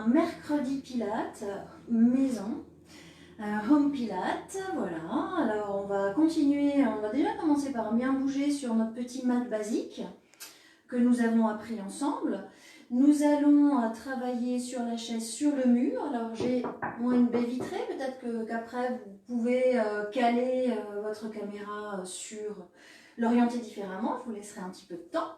un mercredi Pilates maison, home Pilates, voilà. Alors on va continuer, on va déjà commencer par bien bouger sur notre petit mat basique que nous avons appris ensemble. Nous allons travailler sur la chaise, sur le mur. Alors j'ai moi une baie vitrée, peut-être qu'après vous pouvez caler votre caméra sur l'orienter différemment. Je vous laisserai un petit peu de temps.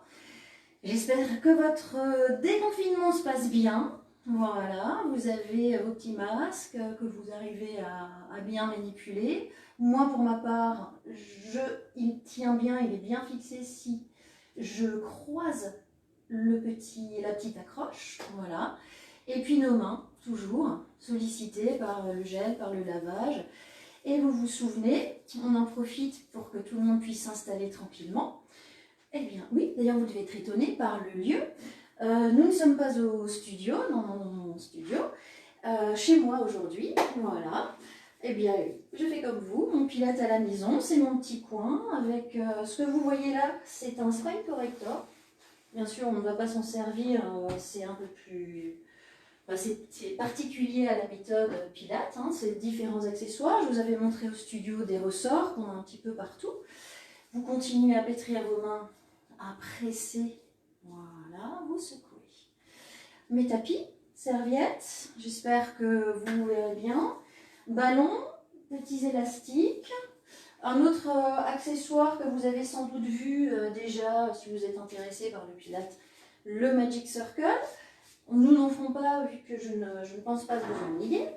J'espère que votre déconfinement se passe bien. Voilà, vous avez vos petits masques que vous arrivez à bien manipuler. Moi, pour ma part, il tient bien, il est bien fixé si je croise la petite accroche. Voilà. Et puis nos mains, toujours sollicitées par le gel, par le lavage. Et vous vous souvenez, on en profite pour que tout le monde puisse s'installer tranquillement. Eh bien oui, d'ailleurs vous devez être étonné par le lieu. Nous ne sommes pas au studio, dans mon studio, chez moi aujourd'hui, voilà. Eh bien je fais comme vous, mon Pilates à la maison, c'est mon petit coin avec ce que vous voyez là, c'est un spine corrector. Bien sûr on ne va pas s'en servir, c'est un peu plus... Enfin, c'est particulier à la méthode Pilates, hein, c'est différents accessoires. Je vous avais montré au studio des ressorts qu'on a un petit peu partout. Vous continuez à pétrir vos mains, à presser, voilà, vous secouez. Mes tapis, serviettes, j'espère que vous verrez bien. Ballon, petits élastiques. Un autre accessoire que vous avez sans doute vu déjà, si vous êtes intéressé par le Pilates, le Magic Circle. Nous n'en ferons pas vu que je ne pense pas vous ennuyer.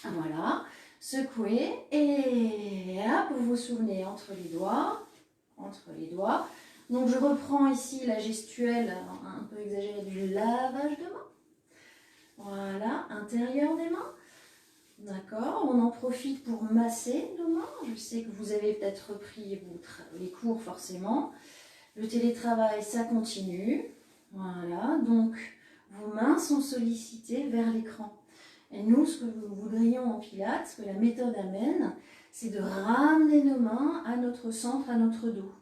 Voilà, secouez et hop, vous vous souvenez entre les doigts. Donc je reprends ici la gestuelle un peu exagérée du lavage de main. Voilà, intérieur des mains. D'accord, on en profite pour masser nos mains. Je sais que vous avez peut-être repris les cours forcément. Le télétravail, ça continue. Voilà, donc vos mains sont sollicitées vers l'écran. Et nous, ce que nous voudrions en Pilates, ce que la méthode amène, c'est de ramener nos mains à notre centre, à notre dos.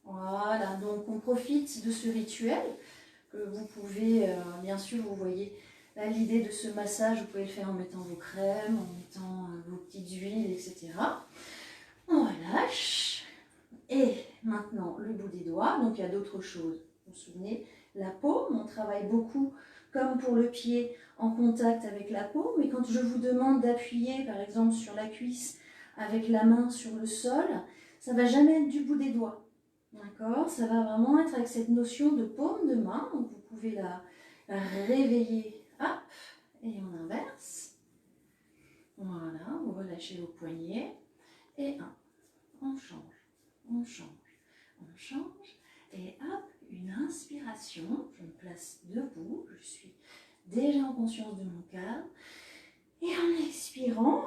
Voilà, donc on profite de ce rituel que vous pouvez, bien sûr, vous voyez là l'idée de ce massage, vous pouvez le faire en mettant vos crèmes, en mettant vos petites huiles, etc. On relâche. Et maintenant, le bout des doigts, donc il y a d'autres choses. Vous vous souvenez, la paume, on travaille beaucoup, comme pour le pied, en contact avec la paume. Mais quand je vous demande d'appuyer, par exemple, sur la cuisse avec la main sur le sol, ça ne va jamais être du bout des doigts. D'accord? Ça va vraiment être avec cette notion de paume de main. Donc vous pouvez la réveiller. Hop, et on inverse. Voilà, vous relâchez vos poignets. Et on change, on change, on change. Et hop, une inspiration. Je me place debout. Je suis déjà en conscience de mon cadre. Et en expirant,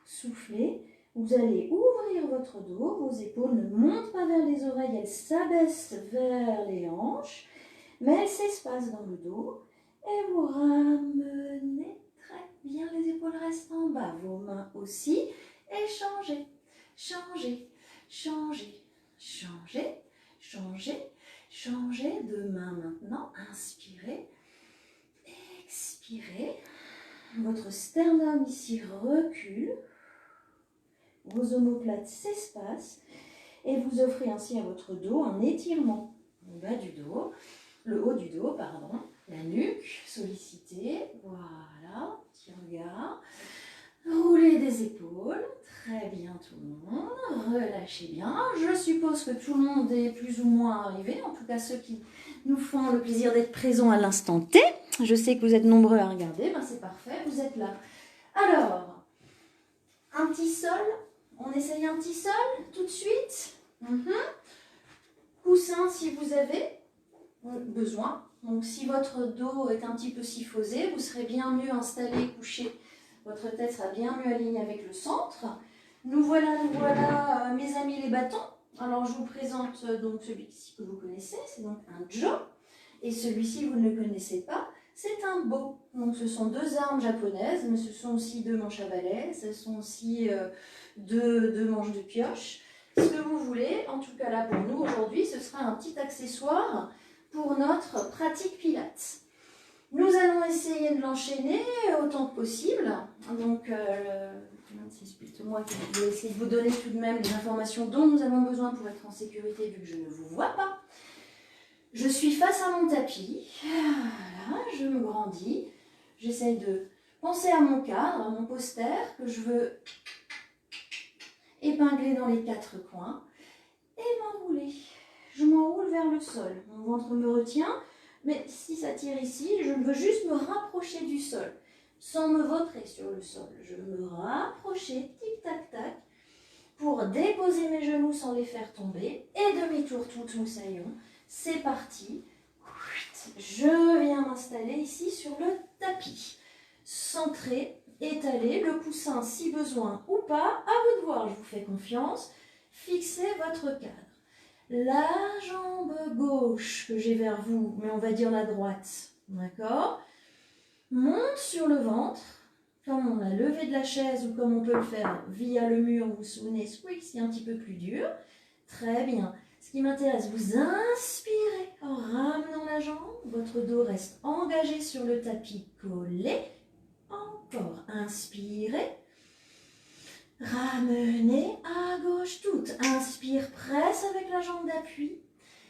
soufflez. Vous allez ouvrir votre dos, vos épaules ne montent pas vers les oreilles, elles s'abaissent vers les hanches, mais elles s'espacent dans le dos. Et vous ramenez très bien, les épaules restent en bas, vos mains aussi. Et changez, changez, changez, changez, changez, changez de main maintenant. Inspirez, expirez. Votre sternum ici recule. Vos omoplates s'espacent et vous offrez ainsi à votre dos un étirement. Le bas du dos, le haut du dos, pardon, la nuque sollicitée, voilà, petit regard. Roulez des épaules, très bien tout le monde, relâchez bien. Je suppose que tout le monde est plus ou moins arrivé, en tout cas ceux qui nous font le plaisir d'être présents à l'instant T. Je sais que vous êtes nombreux à regarder, ben c'est parfait, vous êtes là. Alors, un petit sol. On essaye un petit sol tout de suite. Coussin si vous avez besoin. Donc si votre dos est un petit peu syphosé, vous serez bien mieux installé, couché. Votre tête sera bien mieux alignée avec le centre. Nous voilà, mes amis les bâtons. Alors je vous présente donc celui-ci que vous connaissez, c'est donc un jo. Et celui-ci vous ne le connaissez pas, c'est un bo. Donc ce sont deux armes japonaises, mais ce sont aussi deux manches à balai, ce sont aussi deux manches de pioche. Ce que vous voulez, en tout cas là pour nous aujourd'hui, ce sera un petit accessoire pour notre pratique Pilates. Nous allons essayer de l'enchaîner autant que possible. Donc, c'est plutôt moi qui vais essayer de vous donner tout de même les informations dont nous avons besoin pour être en sécurité vu que je ne vous vois pas. Je suis face à mon tapis. Voilà, je me grandis. J'essaye de penser à mon cadre, à mon poster que je veux épingler dans les 4 coins et m'enrouler. Je m'enroule vers le sol. Mon ventre me retient. Mais si ça tire ici, je veux juste me rapprocher du sol, sans me vautrer sur le sol. Je veux me rapprocher, tic-tac-tac, pour déposer mes genoux sans les faire tomber. Et demi-tour tout moussaillon. C'est parti. Je viens m'installer ici sur le tapis. Centré, étalé, le coussin si besoin ou pas. À vous de voir, je vous fais confiance. Fixez votre cadre. La jambe gauche que j'ai vers vous, mais on va dire la droite, d'accord, monte sur le ventre, comme on a levé de la chaise ou comme on peut le faire via le mur, vous vous souvenez, squeak, c'est un petit peu plus dur. Très bien. Ce qui m'intéresse, vous inspirez en ramenant la jambe, votre dos reste engagé sur le tapis, collé. Encore, inspirez. Ramenez à gauche toute. Inspire, presse avec la jambe d'appui.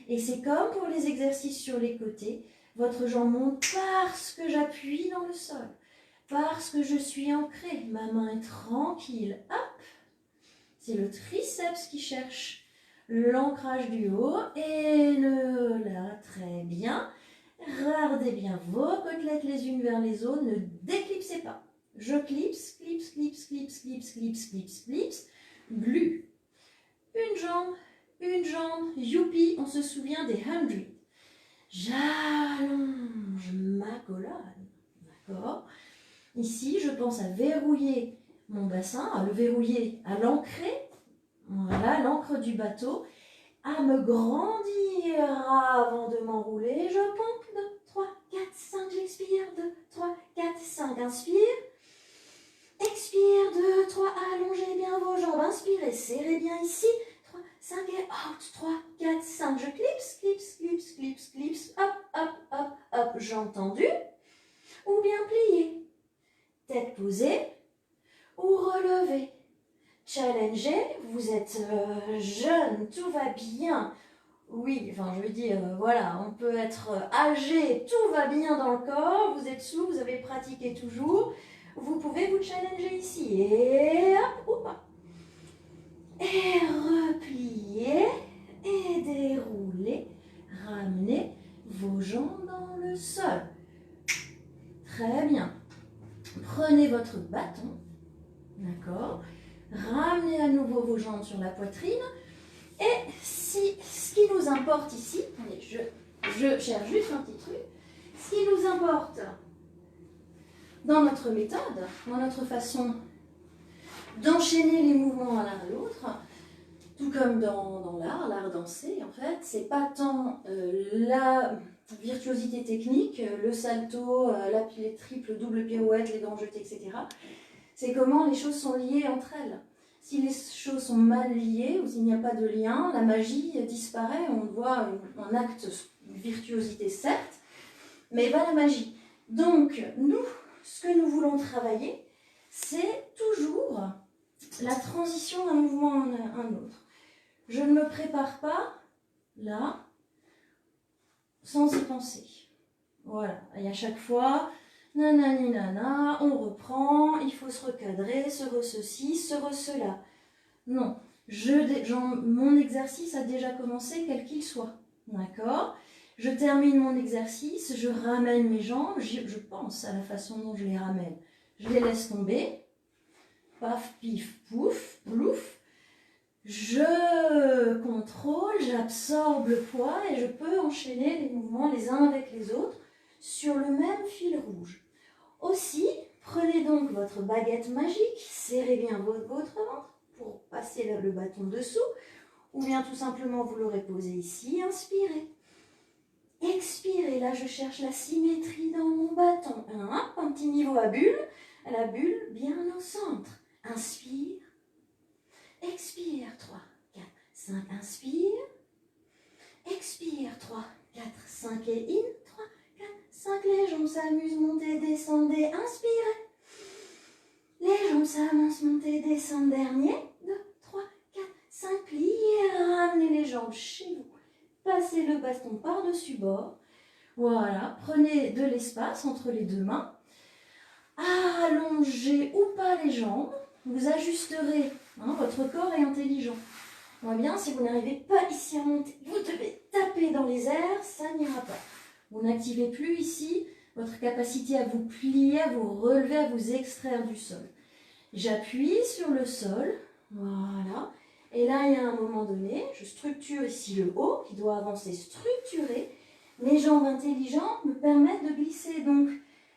Et c'est comme pour les exercices sur les côtés. Votre jambe monte parce que j'appuie dans le sol. Parce que je suis ancrée. Ma main est tranquille. Hop. C'est le triceps qui cherche l'ancrage du haut. Et le là, très bien. Regardez bien vos côtelettes les unes vers les autres. Ne déclipsez pas. Je clipse, clipse, clipse, clipse, clipse, clipse, clipse, clipse, glu. Une jambe, youpi, on se souvient des 100. J'allonge ma colonne, d'accord? Ici, je pense à verrouiller mon bassin, à le verrouiller, à l'ancrer, voilà, l'ancre du bateau, à me grandir avant de m'enrouler. Je pompe 2, 3, 4, 5, j'expire, 2, 3, 4, 5, inspire. Expire, 2, 3, allongez bien vos jambes, inspirez, serrez bien ici, 3, 5 et out, 3, 4, 5, je clipse, clipse, clipse, clipse, clipse, hop, hop, hop, hop, jambes tendues, ou bien pliées, tête posée, ou relevée, challengez, vous êtes jeune, tout va bien, oui, enfin je veux dire, voilà, on peut être âgé, tout va bien dans le corps, vous êtes souple, vous avez pratiqué toujours. Vous pouvez vous challenger ici. Et hop, ou pas. Et repliez. Et déroulez. Ramenez vos jambes dans le sol. Très bien. Prenez votre bâton. D'accord. Ramenez à nouveau vos jambes sur la poitrine. Et si ce qui nous importe ici, allez, je cherche juste un petit truc. Ce qui nous importe dans notre méthode, dans notre façon d'enchaîner les mouvements l'un à l'autre, tout comme dans l'art dansé, en fait, c'est pas tant la virtuosité technique, le salto, les triples, double pirouette, les grands jetés, etc. C'est comment les choses sont liées entre elles. Si les choses sont mal liées ou s'il n'y a pas de lien, la magie disparaît, on voit un acte de virtuosité certes, mais pas la magie. Donc, nous, ce que nous voulons travailler, c'est toujours la transition d'un mouvement à un autre. Je ne me prépare pas, là, sans y penser. Voilà, et à chaque fois, nanani nana, on reprend, il faut se recadrer, se re-ceci, se re-cela. Non, mon exercice a déjà commencé, quel qu'il soit. D'accord ? Je termine mon exercice, je ramène mes jambes, je pense à la façon dont je les ramène. Je les laisse tomber, paf, pif, pouf, plouf. Je contrôle, j'absorbe le poids et je peux enchaîner les mouvements les uns avec les autres sur le même fil rouge. Aussi, prenez donc votre baguette magique, serrez bien votre ventre pour passer le bâton dessous, ou bien tout simplement vous l'aurez posé ici, inspirez. Expirez, là je cherche la symétrie dans mon bâton. Un petit niveau à bulle, la bulle bien au centre. Inspire, expire, 3, 4, 5, inspire, expire, 3, 4, 5 et in, 3, 4, 5, les jambes s'amusent, montez, descendez, inspirez. Les jambes s'avancent, montez, descendez, dernier. 2, 3, 4, 5, pliez, ramenez les jambes chez vous. Passez le baston par-dessus bord. Voilà, prenez de l'espace entre les deux mains. Allongez ou pas les jambes. Vous ajusterez, votre corps est intelligent. Moi bien, si vous n'arrivez pas ici à monter, vous devez taper dans les airs, ça n'ira pas. Vous n'activez plus ici votre capacité à vous plier, à vous relever, à vous extraire du sol. J'appuie sur le sol, voilà. Et là, il y a un moment donné, je structure ici le haut qui doit avancer structuré. Mes jambes intelligentes me permettent de glisser. Donc,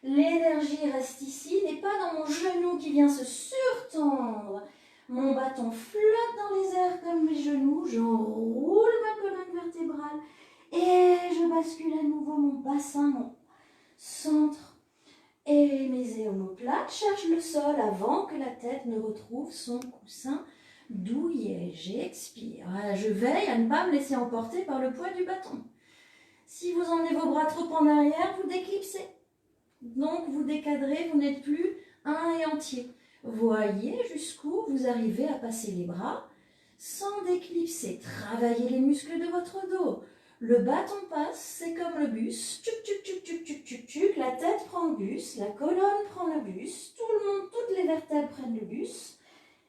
l'énergie reste ici, n'est pas dans mon genou qui vient se surtendre. Mon bâton flotte dans les airs comme mes genoux. J'enroule ma colonne vertébrale et je bascule à nouveau mon bassin, mon centre. Et mes omoplates cherchent le sol avant que la tête ne retrouve son coussin douillet. J'expire. Voilà, je veille à ne pas me laisser emporter par le poids du bâton. Si vous emmenez vos bras trop en arrière, vous déclipsez. Donc vous décadrez, vous n'êtes plus un et entier. Voyez jusqu'où vous arrivez à passer les bras sans déclipser. Travaillez les muscles de votre dos. Le bâton passe, c'est comme le bus. Tuc, tuc, tuc, tuc, tuc, tuc, tuc. La tête prend le bus, la colonne prend le bus. Tout le monde, toutes les vertèbres prennent le bus.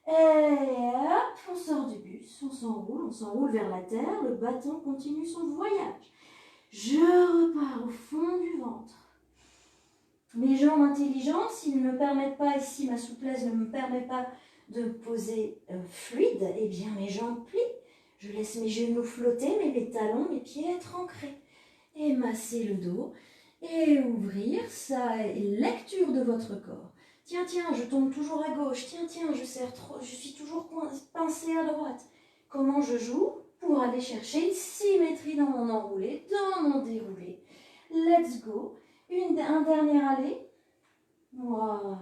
Et hop, on sort du bus, on s'enroule vers la terre. Le bâton continue son voyage. Je repars au fond du ventre. Mes jambes intelligentes, s'ils ne me permettent pas, ici ma souplesse ne me permet pas de poser fluide, eh bien mes jambes plient. Je laisse mes genoux flotter, mais mes talons, mes pieds être ancrés. Et masser le dos et ouvrir, ça est lecture de votre corps. Tiens, tiens, je tombe toujours à gauche. Tiens, tiens, je suis toujours pincée à droite. Comment je joue pour aller chercher une symétrie dans mon enroulé, dans mon déroulé. Let's go. Un dernier aller. Voilà.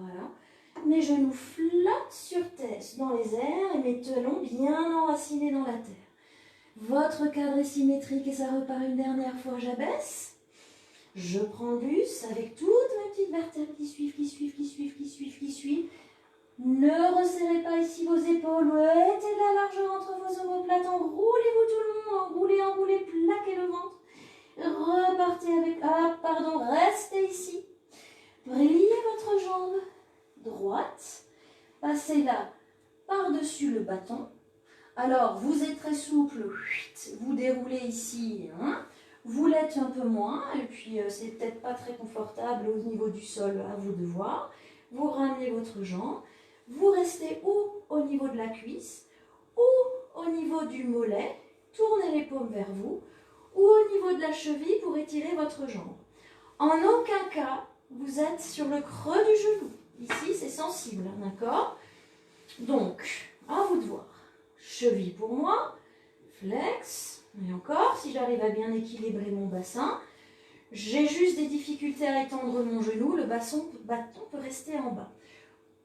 Mes genoux flottent sur terre, dans les airs et mes talons bien enracinés dans la terre. Votre cadre est symétrique et ça repart une dernière fois. J'abaisse. Je prends le bus avec toutes mes petites vertèbres qui suivent, qui suivent, qui suivent, qui suivent, qui suivent. Ne resserrez pas ici vos épaules. Mettez de la largeur entre vos omoplates. Enroulez-vous tout le monde. Enroulez, enroulez, plaquez le ventre. Repartez avec... Ah, pardon, restez ici. Pliez votre jambe droite. Passez là par-dessus le bâton. Alors, vous êtes très souple. Vous déroulez ici. Vous l'êtes un peu moins. Et puis, c'est peut-être pas très confortable au niveau du sol. À vous de voir. Vous ramenez votre jambe. Vous restez ou au niveau de la cuisse ou au niveau du mollet. Tournez les paumes vers vous. Ou au niveau de la cheville pour étirer votre jambe. En aucun cas, vous êtes sur le creux du genou. Ici, c'est sensible, d'accord? Donc, à vous de voir. Cheville pour moi, flex, et encore, si j'arrive à bien équilibrer mon bassin, j'ai juste des difficultés à étendre mon genou, le bâton peut rester en bas.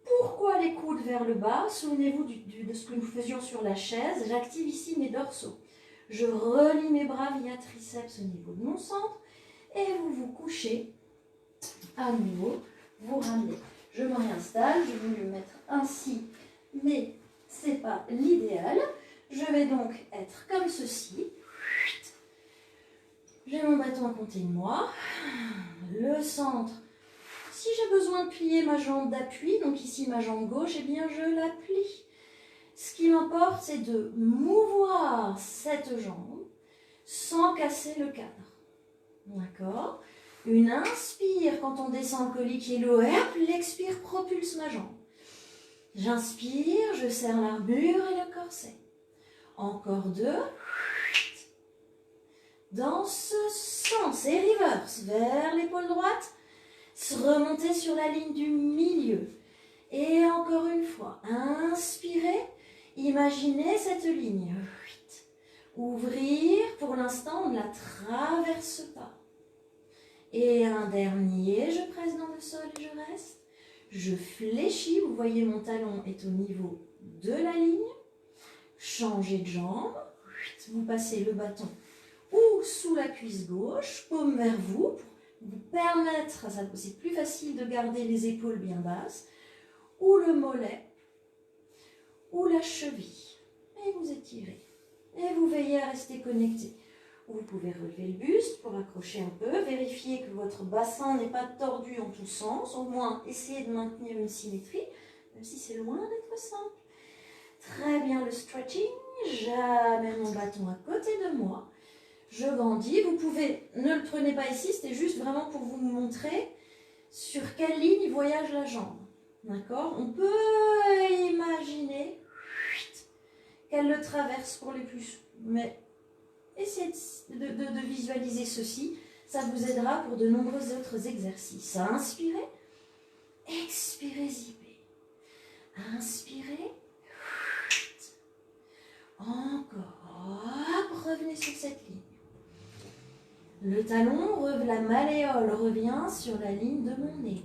Pourquoi les coudes vers le bas? Souvenez-vous de ce que nous faisions sur la chaise, j'active ici mes dorsaux. Je relie mes bras via triceps au niveau de mon centre et vous vous couchez à nouveau, vous ramenez. Je me réinstalle, j'ai voulu mettre ainsi, mais ce n'est pas l'idéal. Je vais donc être comme ceci. J'ai mon bâton à côté de moi, le centre. Si j'ai besoin de plier ma jambe d'appui, donc ici ma jambe gauche, eh bien je la plie. Ce qui m'importe, c'est de mouvoir cette jambe sans casser le cadre. D'accord? Une inspire quand on descend le coliquet-lo, et hop, l'expire propulse ma jambe. J'inspire, je serre l'armure et le corset. Encore deux. Dans ce sens, et reverse, vers l'épaule droite, remonter sur la ligne du milieu. Et encore une fois, inspirez, imaginez cette ligne. Ouvrir, pour l'instant, on ne la traverse pas. Et un dernier, je presse dans le sol et je reste. Je fléchis, vous voyez mon talon est au niveau de la ligne. Changez de jambe, vous passez le bâton ou sous la cuisse gauche, paume vers vous, pour vous permettre, c'est plus facile de garder les épaules bien basses, ou le mollet, ou la cheville. Et vous étirez. Et vous veillez à rester connecté. Vous pouvez relever le buste pour accrocher un peu, vérifier que votre bassin n'est pas tordu en tous sens, au moins essayez de maintenir une symétrie, même si c'est loin d'être simple. Très bien le stretching, jamais mon bâton à côté de moi. Je grandis, vous pouvez, ne le prenez pas ici, c'était juste vraiment pour vous montrer sur quelle ligne voyage la jambe. D'accord? On peut imaginer qu'elle le traverse pour les plus, mais essayez de visualiser ceci, ça vous aidera pour de nombreux autres exercices. Inspirez, expirez, zippez. Inspirez, encore, revenez sur cette ligne. Le talon, la malléole revient sur la ligne de mon nez.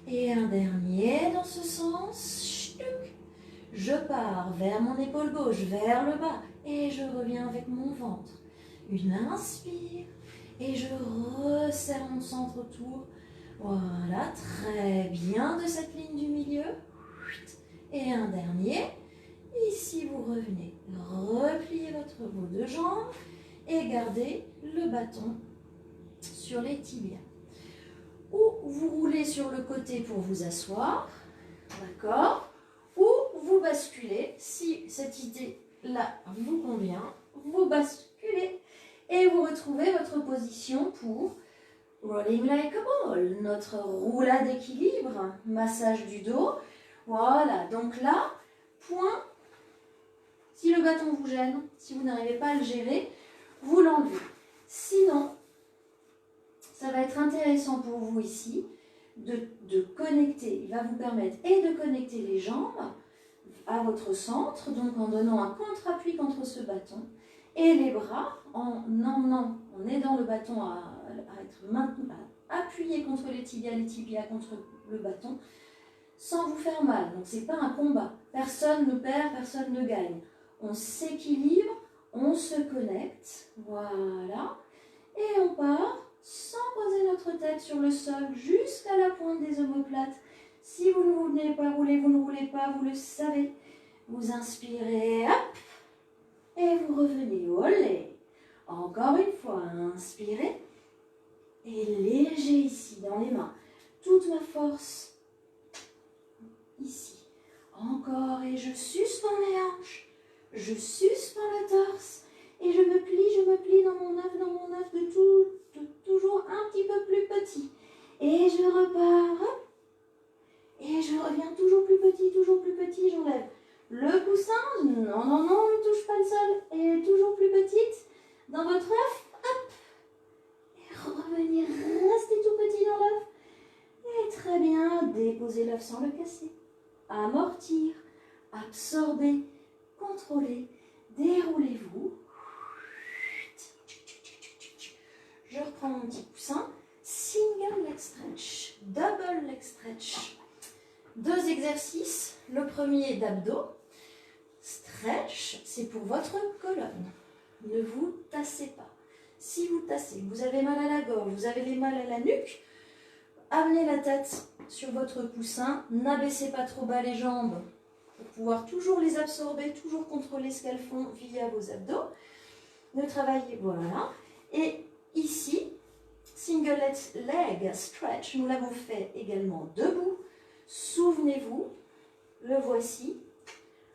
Et un dernier dans ce sens. Je pars vers mon épaule gauche, vers le bas. Et je reviens avec mon ventre. Une inspire. Et je resserre mon centre autour. Voilà, très bien de cette ligne du milieu. Et un dernier. Ici, vous revenez. Repliez vos deux jambes. Et gardez le bâton sur les tibias. Ou vous roulez sur le côté pour vous asseoir, d'accord? Ou vous basculez, si cette idée-là vous convient, vous basculez et vous retrouvez votre position pour Rolling Like a Ball, notre roulade d'équilibre, massage du dos. Voilà, donc là, point, si le bâton vous gêne, si vous n'arrivez pas à le gérer, vous l'enlevez. Sinon, ça va être intéressant pour vous ici de connecter, il va vous permettre et de connecter les jambes à votre centre, donc en donnant un contre-appui contre ce bâton, et les bras en aidant le bâton à être maintenu, à appuyer contre les tibias contre le bâton, sans vous faire mal. Donc ce n'est pas un combat, personne ne perd, personne ne gagne. On s'équilibre, on se connecte, voilà, et on part sans poser notre tête sur le sol jusqu'à la pointe des omoplates. Si vous ne voulez pas rouler, vous ne roulez pas, vous le savez. Vous inspirez, hop, et vous revenez, olé. Encore une fois, inspirez, et léger ici, dans les mains. Toute ma force, ici. Encore, et je suspends mes hanches, je suspends le torse, et je me plie dans mon œuf de toujours un petit peu plus petit. Et je repars, hop, et je reviens toujours plus petit, j'enlève le coussin, non, ne touche pas le sol, et toujours plus petite, dans votre œuf, hop, et revenir, rester tout petit dans l'œuf, et très bien, déposer l'œuf sans le casser, amortir, absorber, contrôler, déroulez-vous. Je reprends mon petit coussin, single leg stretch, double leg stretch. Deux exercices, le premier d'abdos, stretch, c'est pour votre colonne. Ne vous tassez pas. Si vous tassez, vous avez mal à la gorge, vous avez mal à la nuque, amenez la tête sur votre coussin, n'abaissez pas trop bas les jambes pour pouvoir toujours les absorber, toujours contrôler ce qu'elles font via vos abdos. Ne travaillez, voilà. Et ici, single leg stretch, nous l'avons fait également debout. Souvenez-vous, le voici,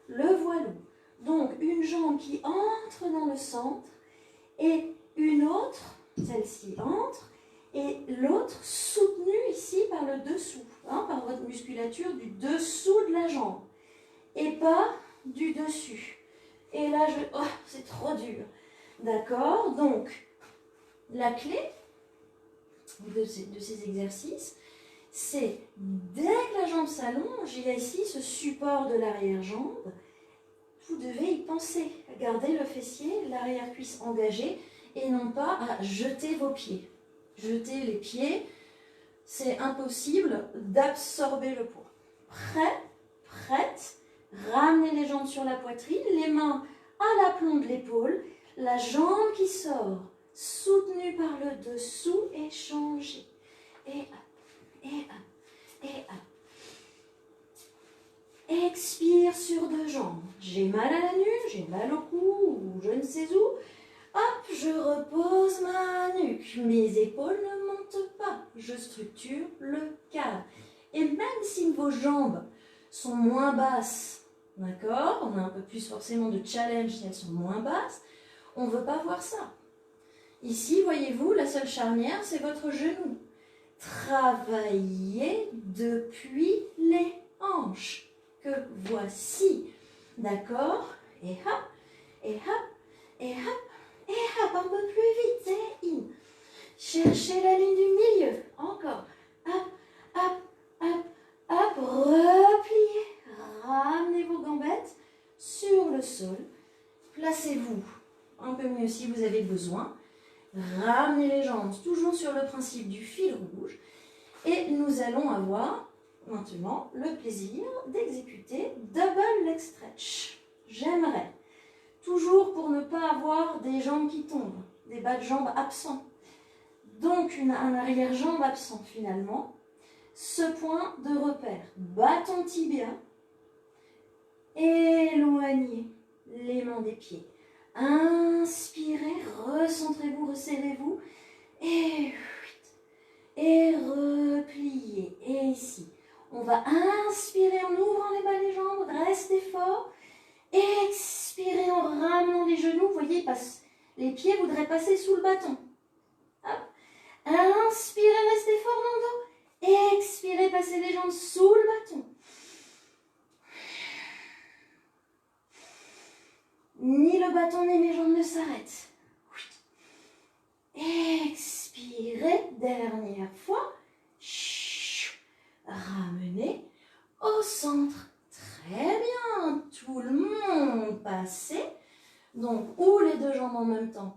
le voilà. Donc, une jambe qui entre dans le centre et une autre, celle-ci entre, et l'autre soutenue ici par le dessous, par votre musculature du dessous de la jambe et pas du dessus. Et là, c'est trop dur. D'accord? Donc, la clé de ces exercices, c'est dès que la jambe s'allonge, il y a ici ce support de l'arrière-jambe. Vous devez y penser, garder le fessier, l'arrière-cuisse engagée et non pas à jeter vos pieds. Jeter les pieds, c'est impossible d'absorber le poids. Prêt, prête, ramenez les jambes sur la poitrine, les mains à l'aplomb de l'épaule, la jambe qui sort, soutenue par le dessous et changez. et up, et up, et up. Expire sur deux jambes. J'ai mal à la nuque, j'ai mal au cou ou je ne sais où. Hop, je repose ma nuque. Mes épaules ne montent pas. Je structure le cadre. Et même si vos jambes sont moins basses, d'accord, on a un peu plus forcément de challenge si elles sont moins basses, on ne veut pas voir ça. Ici, voyez-vous, la seule charnière, c'est votre genou. Travaillez depuis les hanches que voici. D'accord? Et hop, et hop, et hop, et hop, un peu plus vite. Et in. Cherchez la ligne du milieu. Encore. Hop, hop, hop, hop. Repliez. Ramenez vos gambettes sur le sol. Placez-vous un peu mieux si vous avez besoin. Ramenez les jambes toujours sur le principe du fil rouge. Et nous allons avoir maintenant le plaisir d'exécuter double leg stretch. J'aimerais, toujours pour ne pas avoir des jambes qui tombent, des bas de jambes absents, donc un arrière-jambe absent finalement, ce point de repère, bâton tibia, éloignez les mains des pieds. Inspirez, recentrez-vous, resserrez-vous et repliez. Et ici, on va inspirer en ouvrant les bas des jambes, restez fort. Expirez en ramenant les genoux, vous voyez, les pieds voudraient passer sous le bâton. Hop. Inspirez, restez fort dans le dos. Expirez, passez les jambes sous le bâton. Ni le bâton ni les jambes ne s'arrêtent. Expirez, dernière fois. Ramenez au centre. Très bien, tout le monde passez. Donc, ou les deux jambes en même temps,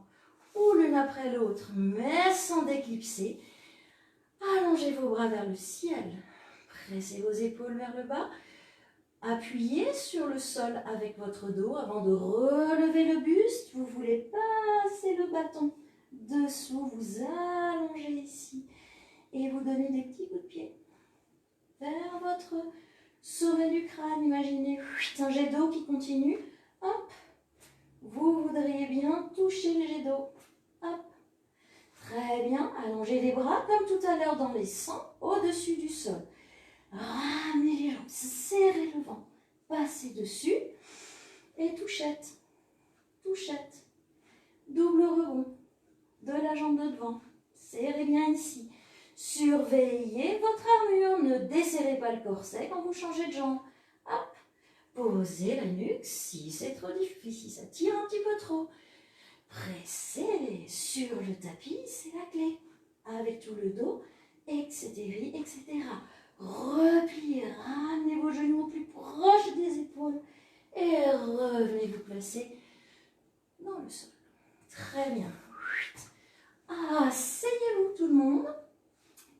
ou l'une après l'autre, mais sans déclipser. Allongez vos bras vers le ciel. Pressez vos épaules vers le bas. Appuyez sur le sol avec votre dos avant de relever le buste. Vous voulez passer le bâton dessous, vous allongez ici et vous donnez des petits coups de pied vers votre sommet du crâne. Imaginez un jet d'eau qui continue. Hop, vous voudriez bien toucher le jet d'eau. Hop, très bien. Allongez les bras comme tout à l'heure dans les 100 au-dessus du sol. Ramenez les jambes, serrez le ventre, passez dessus et touchette, touchette, double rebond de la jambe de devant. Serrez bien ici. Surveillez votre armure, ne desserrez pas le corset quand vous changez de jambe. Hop, posez la nuque si c'est trop difficile, si ça tire un petit peu trop. Pressez sur le tapis, c'est la clé. Avec tout le dos, etc., etc. Repliez, ramenez vos genoux au plus proche des épaules et revenez vous placer dans le sol. Très bien. Asseyez-vous tout le monde.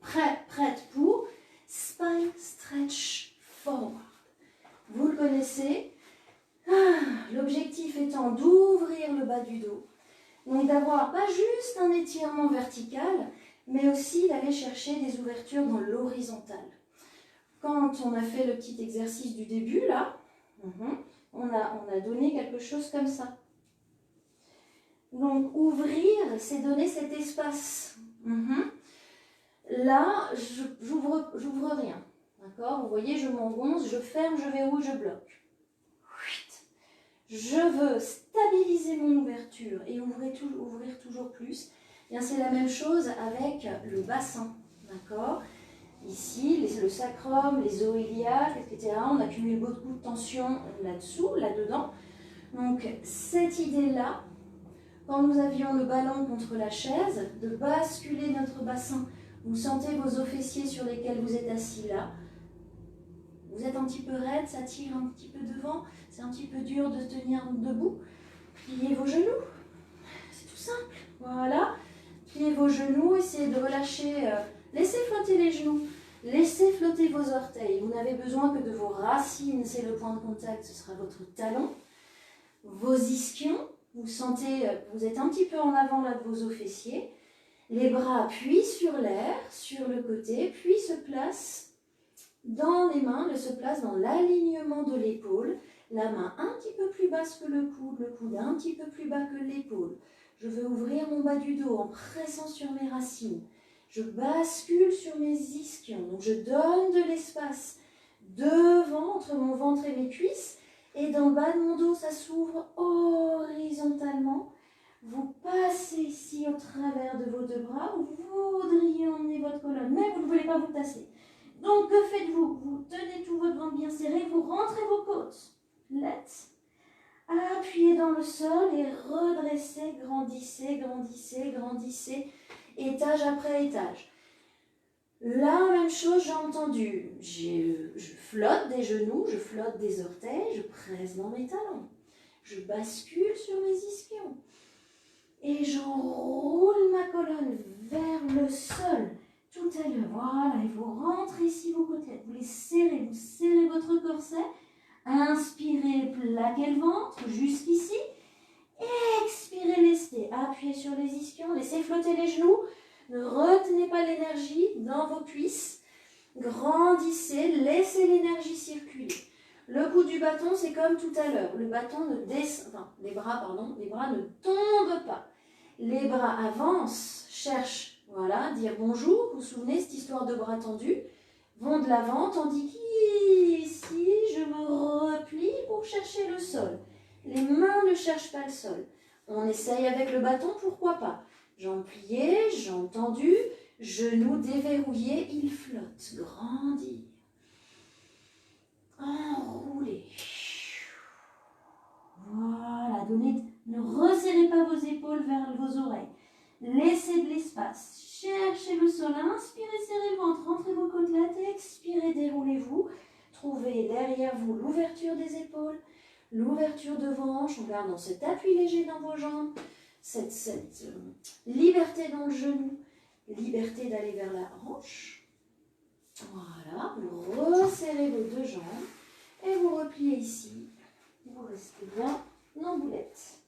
Prête pour spine stretch forward. Vous le connaissez. L'objectif étant d'ouvrir le bas du dos. Donc d'avoir pas juste un étirement vertical, mais aussi d'aller chercher des ouvertures dans l'horizontale. Quand on a fait le petit exercice du début, là, on a donné quelque chose comme ça. Donc, ouvrir, c'est donner cet espace. Là, j'ouvre rien. D'accord? Vous voyez, je m'engonce, je ferme, je verrouille, je bloque. Je veux stabiliser mon ouverture et ouvrir toujours plus. Bien, c'est la même chose avec le bassin. D'accord? Ici, le sacrum, les os iliaques, etc. On accumule beaucoup de tension là-dessous, là-dedans. Donc, cette idée-là, quand nous avions le ballon contre la chaise, de basculer notre bassin, vous sentez vos os fessiers sur lesquels vous êtes assis là. Vous êtes un petit peu raide, ça tire un petit peu devant, c'est un petit peu dur de tenir debout. Pliez vos genoux, c'est tout simple. Voilà, pliez vos genoux, essayez de relâcher, laissez flotter les genoux, laissez flotter vos orteils. Vous n'avez besoin que de vos racines, c'est le point de contact, ce sera votre talon. Vos ischions, vous sentez, vous êtes un petit peu en avant là de vos os fessiers. Les bras appuient sur l'air, sur le côté, puis se placent dans les mains, se placent dans l'alignement de l'épaule. La main un petit peu plus basse que le coude un petit peu plus bas que l'épaule. Je veux ouvrir mon bas du dos en pressant sur mes racines. Je bascule sur mes ischions, donc je donne de l'espace devant, entre mon ventre et mes cuisses. Et dans le bas de mon dos, ça s'ouvre horizontalement. Vous passez ici au travers de vos deux bras. Vous voudriez emmener votre colonne, mais vous ne voulez pas vous tasser. Donc, que faites-vous? Vous tenez tout votre ventre bien serré, vous rentrez vos côtes. Let's. Appuyez dans le sol et redressez, grandissez, grandissez, grandissez, étage après étage. La même chose, j'ai entendu. Je flotte des genoux, je flotte des orteils, je presse dans mes talons. Je bascule sur mes ischions. Et j'enroule ma colonne vers le sol. Tout à l'heure, voilà, et vous rentrez ici vos côtelettes, vous serrez votre corset. Inspirez, plaquez le ventre jusqu'ici. Expirez, lestez, appuyez sur les ischions, laissez flotter les genoux. Ne retenez pas l'énergie dans vos cuisses. Grandissez, laissez l'énergie circuler. Le coup du bâton, c'est comme tout à l'heure. Le bâton ne descend, enfin, les bras ne tombent pas. Les bras avancent, cherchent, voilà, dire bonjour. Vous vous souvenez, cette histoire de bras tendus, vont de l'avant, tandis qu'ici, je me replie pour chercher le sol. Les mains ne cherchent pas le sol. On essaye avec le bâton, pourquoi pas. Jambes pliées, jambes tendues, genoux déverrouillés, il flotte, grandir. Enrouler. Voilà, ne resserrez pas vos épaules vers vos oreilles. Laissez de l'espace. Cherchez le sol. Inspirez, serrez le ventre, rentrez vos côtelettes. Expirez, déroulez-vous. Trouvez derrière vous l'ouverture des épaules, l'ouverture de vos hanches en gardant cet appui léger dans vos jambes, cette liberté dans le genou, liberté d'aller vers la hanche. Voilà, vous resserrez vos deux jambes et vous repliez ici. Vous restez bien en boulette.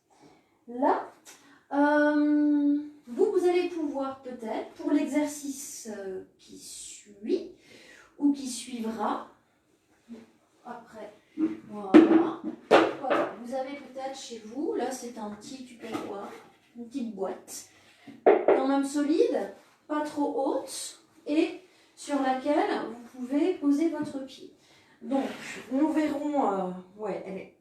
Là, vous allez pouvoir peut-être, pour l'exercice qui suit ou qui suivra, après, voilà, vous avez peut-être chez vous, là c'est un petit tupperware, une petite boîte, quand même solide, pas trop haute, et sur laquelle vous pouvez poser votre pied. Donc, nous verrons, ouais, elle est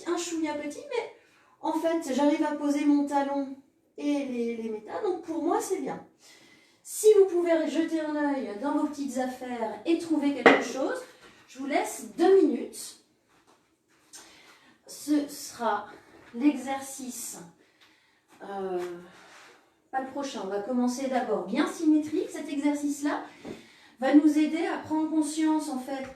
un chouïa petit, mais en fait, j'arrive à poser mon talon et les métals, donc pour moi, c'est bien. Si vous pouvez jeter un œil dans vos petites affaires et trouver quelque chose, je vous laisse 2 minutes. Ce sera l'exercice, pas le prochain, on va commencer d'abord bien symétrique. Cet exercice-là va nous aider à prendre conscience en fait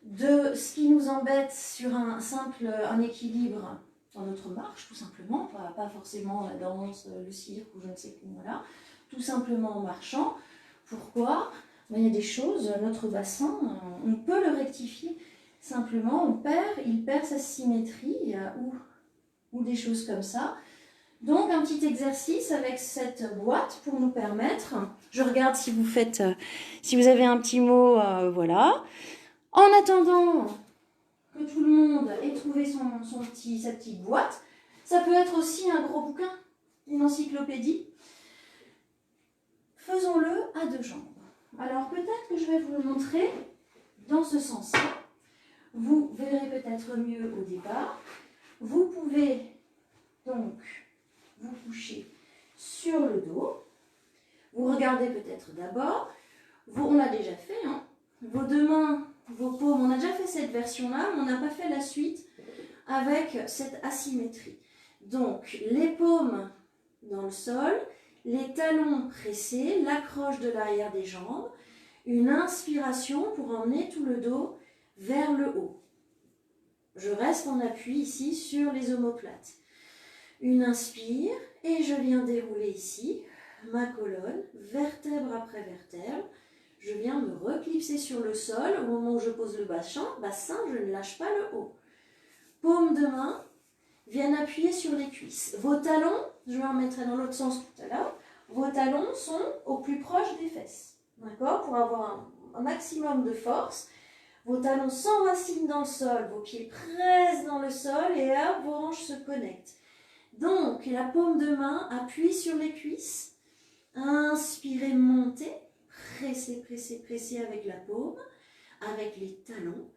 de ce qui nous embête sur un équilibre dans notre marche, tout simplement, pas forcément la danse, le cirque ou je ne sais quoi, voilà, tout simplement en marchant. Pourquoi? Il y a des choses, notre bassin, on peut le rectifier. Simplement, il perd sa symétrie ou des choses comme ça. Donc, un petit exercice avec cette boîte pour nous permettre, je regarde si vous avez un petit mot, voilà. En attendant que tout le monde ait trouvé sa petite boîte, ça peut être aussi un gros bouquin, une encyclopédie. Faisons-le à 2 jambes. Alors, peut-être que je vais vous le montrer dans ce sens-là. Vous verrez peut-être mieux au départ. Vous pouvez donc vous coucher sur le dos. Vous regardez peut-être d'abord. On l'a déjà fait, hein. Vos 2 mains, vos paumes, on a déjà fait cette version-là, mais on n'a pas fait la suite avec cette asymétrie. Donc, les paumes dans le sol, les talons pressés, l'accroche de l'arrière des jambes, une inspiration pour emmener tout le dos vers le haut. Je reste en appui ici sur les omoplates. Une inspire et je viens dérouler ici ma colonne, vertèbre après vertèbre. Je viens me reclipser sur le sol au moment où je pose le bassin, je ne lâche pas le haut. Paumes de main viennent appuyer sur les cuisses. Vos talons, je m'en remettrai dans l'autre sens tout à l'heure, vos talons sont au plus proche des fesses. D'accord? Pour avoir un maximum de force, vos talons s'enracinent dans le sol, vos pieds pressent dans le sol et hop, vos hanches se connectent. Donc, la paume de main appuie sur les cuisses. Inspirez, montez. Pressez, pressez, pressez avec la paume, avec les talons.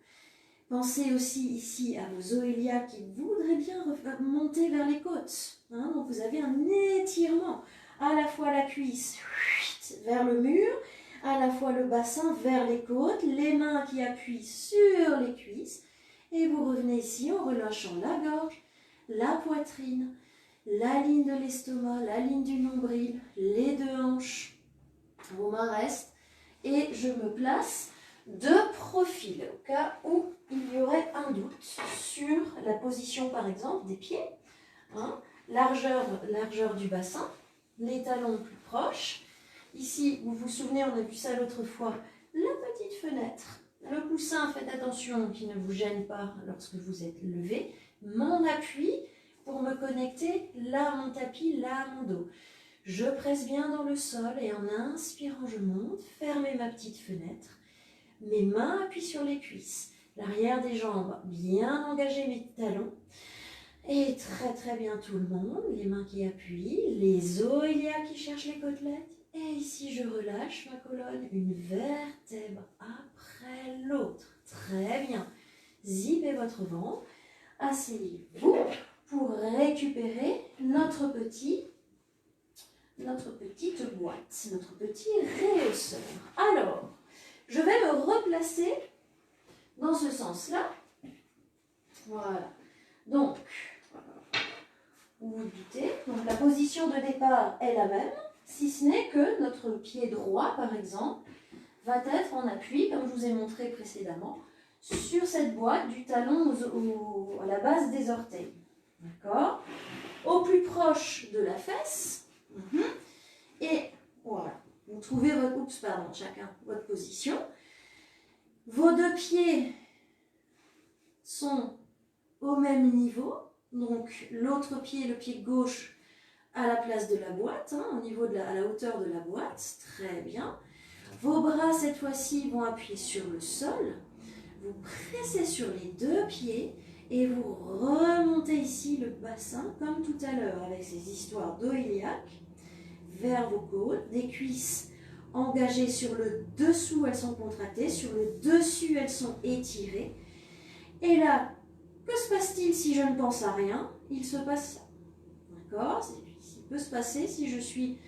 Pensez aussi ici à vos os iliaques qui voudraient bien monter vers les côtes. Hein, donc vous avez un étirement. À la fois la cuisse vers le mur, à la fois le bassin vers les côtes, les mains qui appuient sur les cuisses. Et vous revenez ici en relâchant la gorge, la poitrine, la ligne de l'estomac, la ligne du nombril, les deux hanches. Vos mains restent et je me place de profil au cas où il y aurait un doute sur la position par exemple des pieds, hein, largeur du bassin, les talons plus proches. Ici, vous vous souvenez, on a vu ça l'autre fois, la petite fenêtre, le coussin, faites attention qu'il ne vous gêne pas lorsque vous êtes levé, mon appui pour me connecter là à mon tapis, là à mon dos. Je presse bien dans le sol et en inspirant, je monte, fermez ma petite fenêtre. Mes mains appuient sur les cuisses, l'arrière des jambes bien engagé, mes talons. Et très très bien tout le monde, les mains qui appuient, les os iliaques qui cherchent les côtelettes. Et ici je relâche ma colonne, une vertèbre après l'autre. Très bien. Zippez votre ventre, asseyez-vous pour récupérer notre petite boîte, notre petit réhausseur. Alors, je vais me replacer dans ce sens-là. Voilà. Donc, vous vous doutez, donc la position de départ est la même, si ce n'est que notre pied droit, par exemple, va être en appui, comme je vous ai montré précédemment, sur cette boîte du talon à la base des orteils. D'accord? Au plus proche de la fesse. Et voilà. Vous trouvez chacun votre position. Vos deux pieds sont au même niveau. Donc l'autre pied, le pied gauche, à la place de la boîte, hein, au niveau à la hauteur de la boîte. Très bien. Vos bras, cette fois-ci, vont appuyer sur le sol. Vous pressez sur les deux pieds et vous remontez ici le bassin, comme tout à l'heure, avec ces histoires dos iliaque, vers vos côtes, des cuisses engagées sur le dessous, elles sont contractées, sur le dessus, elles sont étirées. Et là, que se passe-t-il si je ne pense à rien? Il se passe ça. D'accord? Il peut se passer si je suis...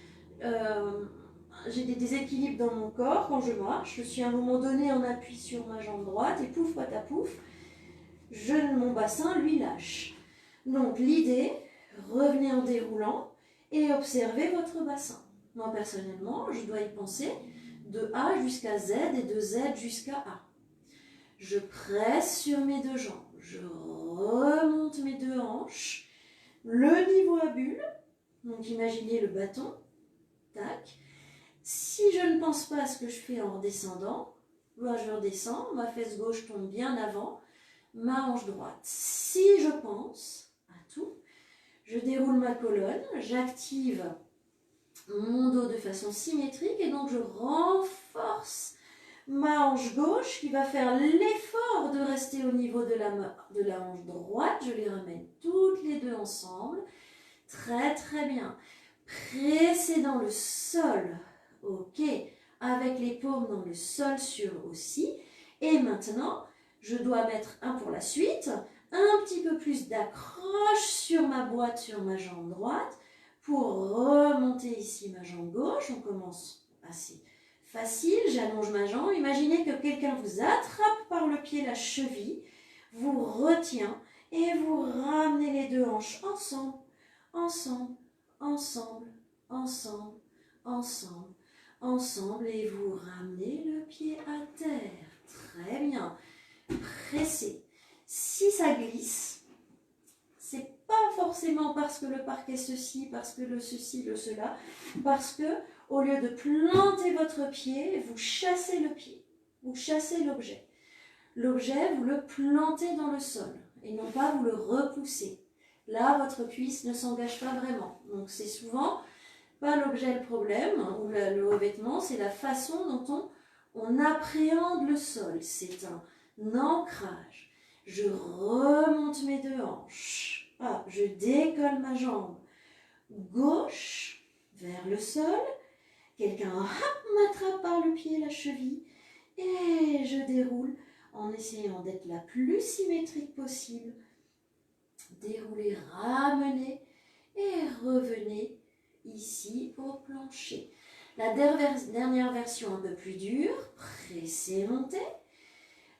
j'ai des déséquilibres dans mon corps quand je marche, je suis à un moment donné en appui sur ma jambe droite et pouf, patapouf, mon bassin lui lâche. Donc l'idée, revenez en déroulant et observez votre bassin. Moi personnellement, je dois y penser de A jusqu'à Z et de Z jusqu'à A. Je presse sur mes deux jambes, je remonte mes deux hanches, le niveau à bulle, donc imaginez le bâton, tac. Si je ne pense pas à ce que je fais en redescendant, moi je redescends, ma fesse gauche tombe bien avant, ma hanche droite. Si je pense à tout, je déroule ma colonne, j'active mon dos de façon symétrique et donc je renforce ma hanche gauche qui va faire l'effort de rester au niveau de la hanche droite. Je les ramène toutes les deux ensemble. Très très bien. Pressez dans le sol. Ok. Avec les paumes dans le sol sur aussi. Et maintenant, je dois mettre pour la suite, un petit peu plus d'accroche sur ma boîte, sur ma jambe droite, pour remonter ici ma jambe gauche. On commence assez facile, j'allonge ma jambe. Imaginez que quelqu'un vous attrape par le pied, la cheville, vous retient et vous ramenez les deux hanches ensemble, ensemble, ensemble, ensemble, ensemble, ensemble et vous ramenez le pied à terre. Très bien. Pressez. Si ça glisse, c'est pas forcément parce que le parquet ceci, parce que le ceci, le cela, parce que au lieu de planter votre pied, vous chassez le pied, vous chassez l'objet. L'objet, vous le plantez dans le sol et non pas vous le repoussez. Là, votre cuisse ne s'engage pas vraiment. Donc c'est souvent pas l'objet le problème, hein, ou le revêtement, c'est la façon dont on appréhende le sol. C'est un ancrage. Je remonte mes deux hanches. Ah, je décolle ma jambe gauche vers le sol. Quelqu'un m'attrape par le pied, la cheville. Et je déroule en essayant d'être la plus symétrique possible. Déroulez, ramenez et revenez ici au plancher. La dernière version un peu plus dure, pressez, montez,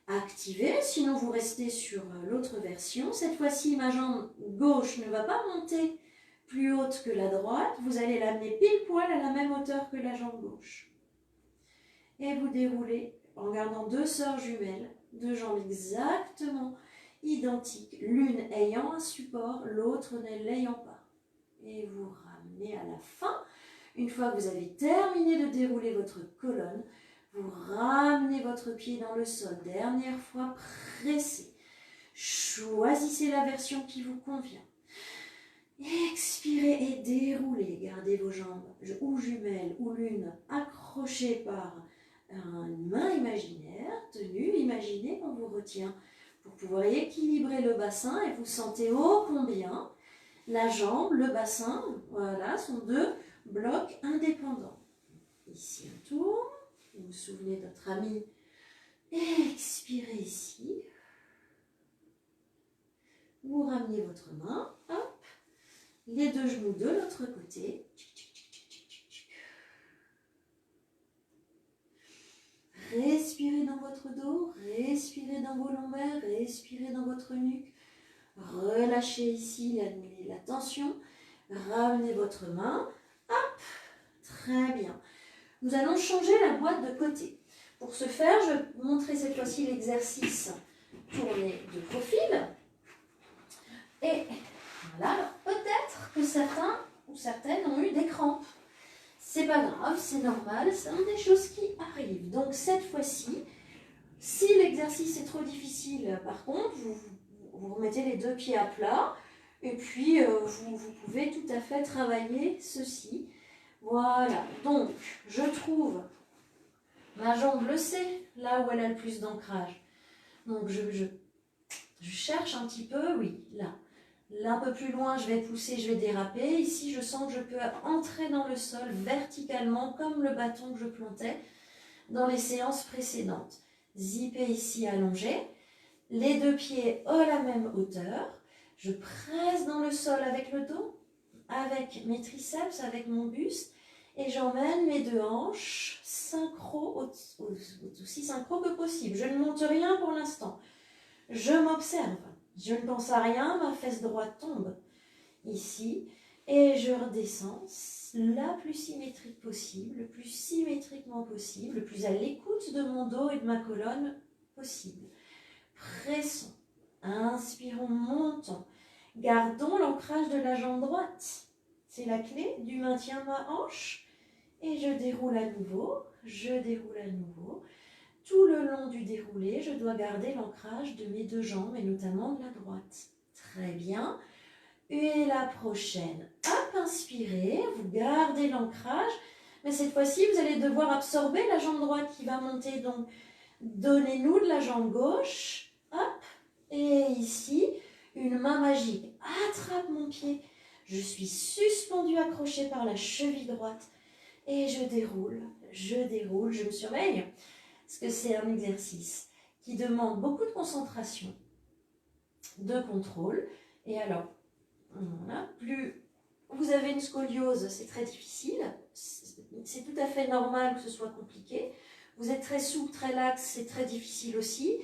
activez, sinon vous restez sur l'autre version. Cette fois-ci, ma jambe gauche ne va pas monter plus haute que la droite, vous allez l'amener pile poil à la même hauteur que la jambe gauche. Et vous déroulez en gardant deux sœurs jumelles, deux jambes exactement identiques, l'une ayant un support, l'autre ne l'ayant pas. Et vous ramenez à la fin. Une fois que vous avez terminé de dérouler votre colonne, vous ramenez votre pied dans le sol. Dernière fois, pressez. Choisissez la version qui vous convient. Expirez et déroulez. Gardez vos jambes ou jumelles ou l'une accrochées par une main imaginaire, tenue, imaginez qu'on vous retient pour pouvoir équilibrer le bassin et vous sentez ô combien la jambe, le bassin, voilà, sont deux blocs indépendants. Ici un tour, vous vous souvenez de notre ami, expirez ici, vous ramenez votre main, hop, les deux genoux de l'autre côté. Respirez dans votre dos, respirez dans vos lombaires, respirez dans votre nuque. Relâchez ici la tension. Ramenez votre main. Hop, très bien. Nous allons changer la boîte de côté. Pour ce faire, je vais vous montrer cette fois-ci l'exercice tourné de profil. Et voilà, peut-être que certains ou certaines ont eu des crampes. C'est pas grave, c'est normal, c'est des choses qui arrivent. Donc cette fois-ci, si l'exercice est trop difficile, par contre, vous remettez les deux pieds à plat et puis vous pouvez tout à fait travailler ceci. Voilà, donc je trouve ma jambe le sait, là où elle a le plus d'ancrage. Donc je cherche un petit peu, oui, là. Là, un peu plus loin, je vais pousser, je vais déraper. Ici, je sens que je peux entrer dans le sol verticalement, comme le bâton que je plantais dans les séances précédentes. Zipper ici, allongé. Les deux pieds à la même hauteur. Je presse dans le sol avec le dos, avec mes triceps, avec mon buste. Et j'emmène mes deux hanches synchro, aussi synchro que possible. Je ne monte rien pour l'instant. Je m'observe. Je ne pense à rien, ma fesse droite tombe ici et je redescends la plus symétrique possible, le plus symétriquement possible, le plus à l'écoute de mon dos et de ma colonne possible. Pressons, inspirons, montons, gardons l'ancrage de la jambe droite. C'est la clé du maintien de ma hanche et je déroule à nouveau, je déroule à nouveau. Tout le long du déroulé, je dois garder l'ancrage de mes deux jambes et notamment de la droite. Très bien. Et la prochaine. Hop, inspirez, vous gardez l'ancrage. Mais cette fois-ci, vous allez devoir absorber la jambe droite qui va monter. Donc, donnez-nous de la jambe gauche. Hop. Et ici, une main magique attrape mon pied. Je suis suspendue, accrochée par la cheville droite. Et je déroule, je me surveille. Parce que c'est un exercice qui demande beaucoup de concentration, de contrôle. Et alors, voilà, plus vous avez une scoliose, c'est très difficile. C'est tout à fait normal que ce soit compliqué. Vous êtes très souple, très laxe, c'est très difficile aussi.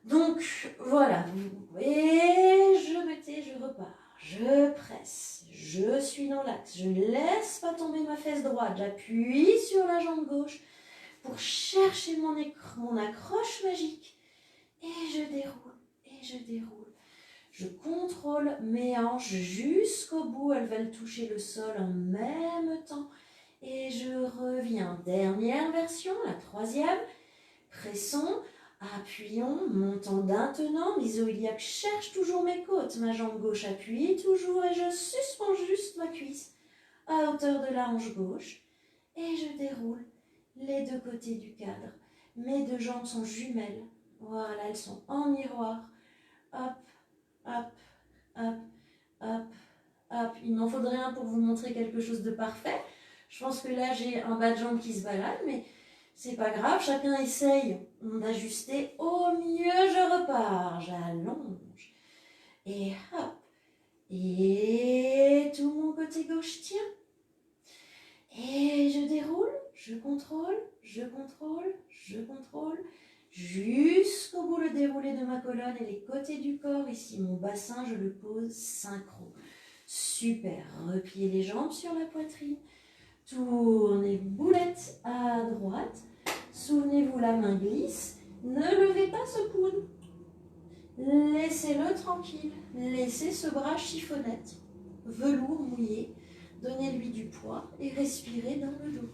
Donc, voilà. Et je me tais, je repars. Je presse. Je suis dans l'axe. Je ne laisse pas tomber ma fesse droite. J'appuie sur la jambe gauche pour chercher mon accroche magique. Et je déroule, et je déroule. Je contrôle mes hanches jusqu'au bout. Elles veulent toucher le sol en même temps. Et je reviens. Dernière version, la troisième. Pressons, appuyons, montant d'un tenant. L'isoïliaque cherche toujours mes côtes. Ma jambe gauche appuie toujours et je suspends juste ma cuisse à hauteur de la hanche gauche. Et je déroule les deux côtés du cadre. Mes deux jambes sont jumelles. Voilà, elles sont en miroir. Hop, hop, hop, hop, hop. Il m'en faudrait un pour vous montrer quelque chose de parfait. Je pense que là, j'ai un bas de jambe qui se balade, mais c'est pas grave. Chacun essaye d'ajuster. Au mieux, je repars. J'allonge. Et hop. Et tout mon côté gauche tient. Et je déroule, je contrôle, je contrôle, je contrôle. Jusqu'au bout le déroulé de ma colonne et les côtés du corps. Ici, mon bassin, je le pose synchro. Super. Repliez les jambes sur la poitrine. Tournez boulette à droite. Souvenez-vous, la main glisse. Ne levez pas ce coude. Laissez-le tranquille. Laissez ce bras chiffonnette, velours mouillé. Donnez-lui du poids et respirez dans le dos.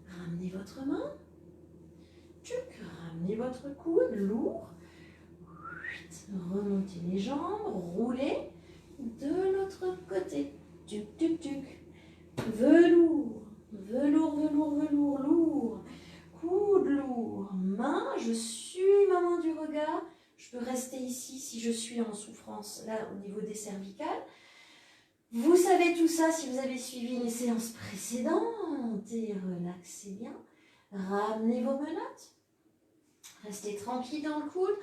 Ramenez votre main. Ramenez votre coude lourd. Remontez les jambes. Roulez de l'autre côté. Tuc, tuc, tuc. Velours. Velours, velours, velours, lourd. Coude lourd. Main, je suis ma main du regard. Je peux rester ici si je suis en souffrance, là, au niveau des cervicales. Vous savez tout ça si vous avez suivi les séances précédentes. Et relaxez bien. Ramenez vos menottes. Restez tranquille dans le coude.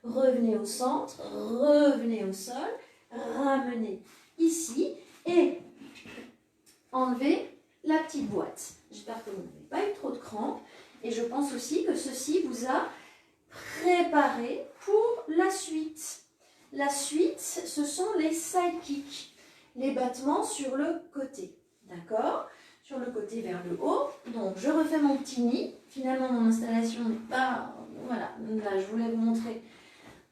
Revenez au centre. Revenez au sol. Ramenez ici. Et enlevez la petite boîte. J'espère que vous n'avez pas eu trop de crampes. Et je pense aussi que ceci vous a préparé pour la suite. La suite, ce sont les side kicks, les battements sur le côté, d'accord? Sur le côté vers le haut. Donc, je refais mon petit nid. Finalement, mon installation n'est pas... Voilà, là, je voulais vous montrer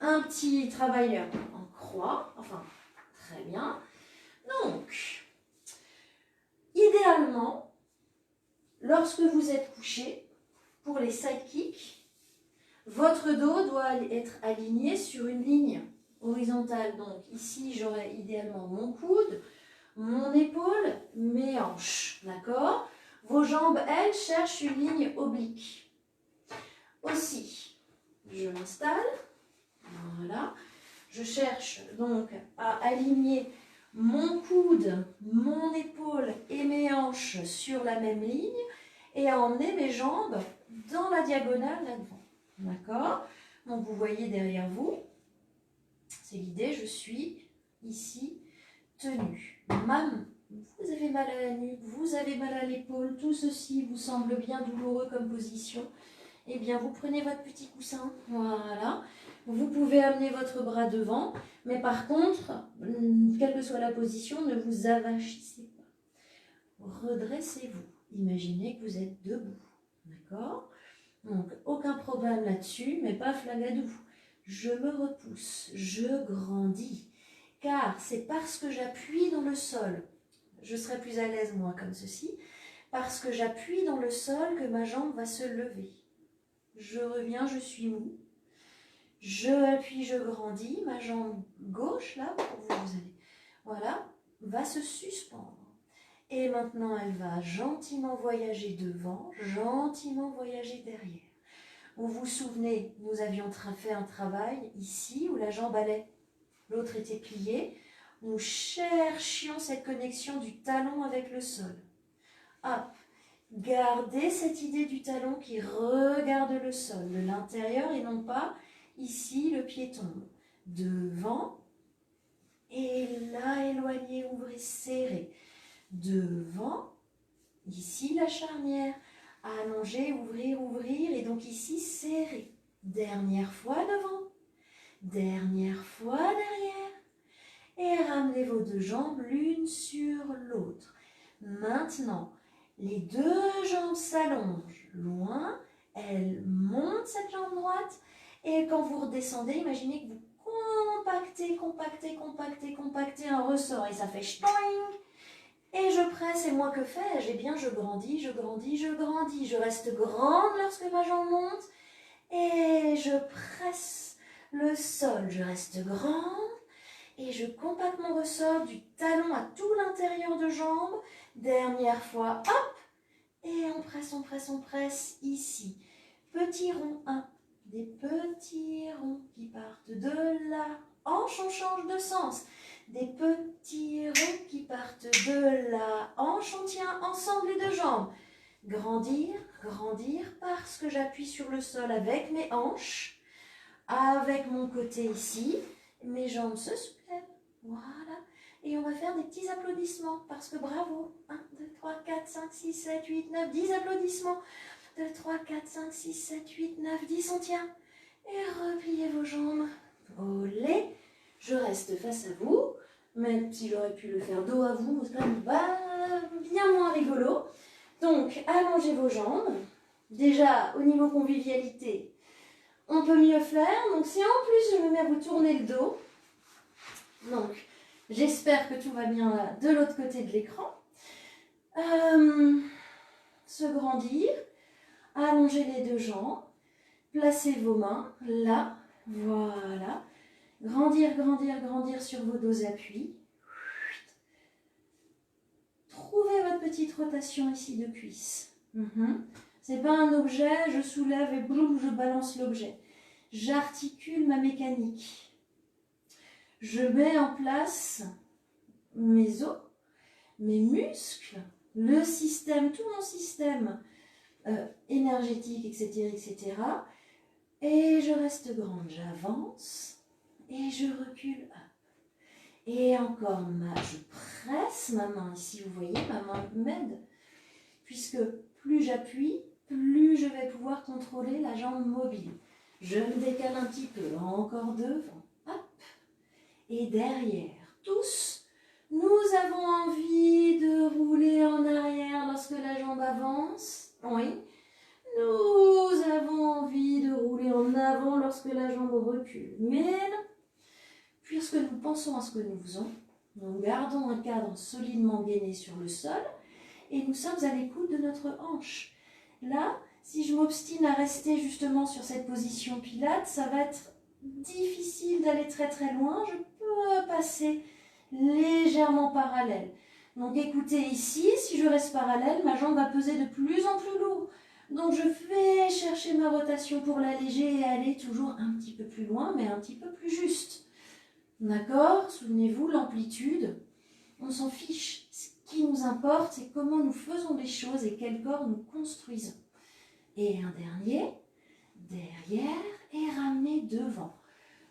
un petit travail en croix. Enfin, très bien. Donc, idéalement, lorsque vous êtes couché, pour les side kicks, votre dos doit être aligné sur une ligne horizontale. Donc ici, j'aurai idéalement mon coude, mon épaule, mes hanches. D'accord? Vos jambes, elles, cherchent une ligne oblique. Aussi, je m'installe. Voilà. Je cherche donc à aligner mon coude, mon épaule et mes hanches sur la même ligne et à emmener mes jambes dans la diagonale là-devant. D'accord? Donc vous voyez derrière vous, c'est l'idée, je suis ici tenue. Vous avez mal à la nuque, vous avez mal à l'épaule, tout ceci vous semble bien douloureux comme position. Eh bien, vous prenez votre petit coussin, voilà. Vous pouvez amener votre bras devant, mais par contre, quelle que soit la position, ne vous avachissez pas. Redressez-vous. Imaginez que vous êtes debout, d'accord? Donc, aucun problème là-dessus, mais pas flagadou. Je me repousse, je grandis, car c'est parce que j'appuie dans le sol, je serai plus à l'aise moi comme ceci, parce que j'appuie dans le sol que ma jambe va se lever. Je reviens, je suis mou, je appuie, je grandis, ma jambe gauche, là, vous allez, voilà, va se suspendre. Et maintenant, elle va gentiment voyager devant, gentiment voyager derrière. Vous vous souvenez, nous avions fait un travail ici où la jambe allait, l'autre était pliée. Nous cherchions cette connexion du talon avec le sol. Hop, gardez cette idée du talon qui regarde le sol, de l'intérieur et non pas ici le pied tombe. Devant et là éloignez, ouvrez, serrez. Devant, ici la charnière. Allonger, ouvrir, ouvrir, et donc ici, serrer. Dernière fois devant, dernière fois derrière. Et ramenez vos deux jambes l'une sur l'autre. Maintenant, les deux jambes s'allongent loin, elles montent cette jambe droite, et quand vous redescendez, imaginez que vous compactez, compactez, compactez, compactez un ressort, et ça fait ch'toing. Et je presse, et moi que fais-je? Eh bien, je grandis, je grandis, je grandis. Je reste grande lorsque ma jambe monte. Et je presse le sol. Je reste grande. Et je compacte mon ressort du talon à tout l'intérieur de jambe. Dernière fois, hop. Et on presse ici. Petit rond 1. Des petits ronds qui partent de la hanche, on change de sens. Des petits ronds qui partent de la hanche, on tient ensemble les deux jambes. Grandir, grandir, parce que j'appuie sur le sol avec mes hanches. Avec mon côté ici, mes jambes se soulèvent. Voilà. Et on va faire des petits applaudissements, parce que bravo. 1, 2, 3, 4, 5, 6, 7, 8, 9, 10 applaudissements. 2, 3, 4, 5, 6, 7, 8, 9, 10, on tient. Et repliez vos jambes. Olé. Je reste face à vous, même si j'aurais pu le faire dos à vous, c'est quand même bien moins rigolo. Donc, allongez vos jambes. Déjà, au niveau convivialité, on peut mieux faire. Donc, si en plus je me mets à vous tourner le dos, donc, j'espère que tout va bien là, de l'autre côté de l'écran. Se grandir, allonger les deux jambes, placez vos mains là, voilà. Grandir, grandir, grandir sur vos dos appuis. Trouvez votre petite rotation ici de cuisse. C'est pas un objet, je soulève et boum, je balance l'objet. J'articule ma mécanique. Je mets en place mes os, mes muscles, le système, tout mon système énergétique, etc., etc. Et je reste grande, j'avance et je recule. Et encore, je presse ma main ici, vous voyez, ma main m'aide. Puisque plus j'appuie, plus je vais pouvoir contrôler la jambe mobile. Je me décale un petit peu, encore devant, hop, et derrière. Tous, nous avons envie de rouler en arrière lorsque la jambe avance. Oui. Nous avons envie de rouler en avant lorsque la jambe recule. Mais non, puisque nous pensons à ce que nous faisons, nous gardons un cadre solidement gainé sur le sol et nous sommes à l'écoute de notre hanche. Là, si je m'obstine à rester justement sur cette position pilate, ça va être difficile d'aller très très loin. Je peux passer légèrement parallèle. Donc écoutez ici, si je reste parallèle, ma jambe va peser de plus en plus lourd. Donc je vais chercher ma rotation pour l'alléger et aller toujours un petit peu plus loin, mais un petit peu plus juste. D'accord? Souvenez-vous, l'amplitude, on s'en fiche. Ce qui nous importe, c'est comment nous faisons les choses et quel corps nous construisons. Et un dernier, derrière et ramener devant.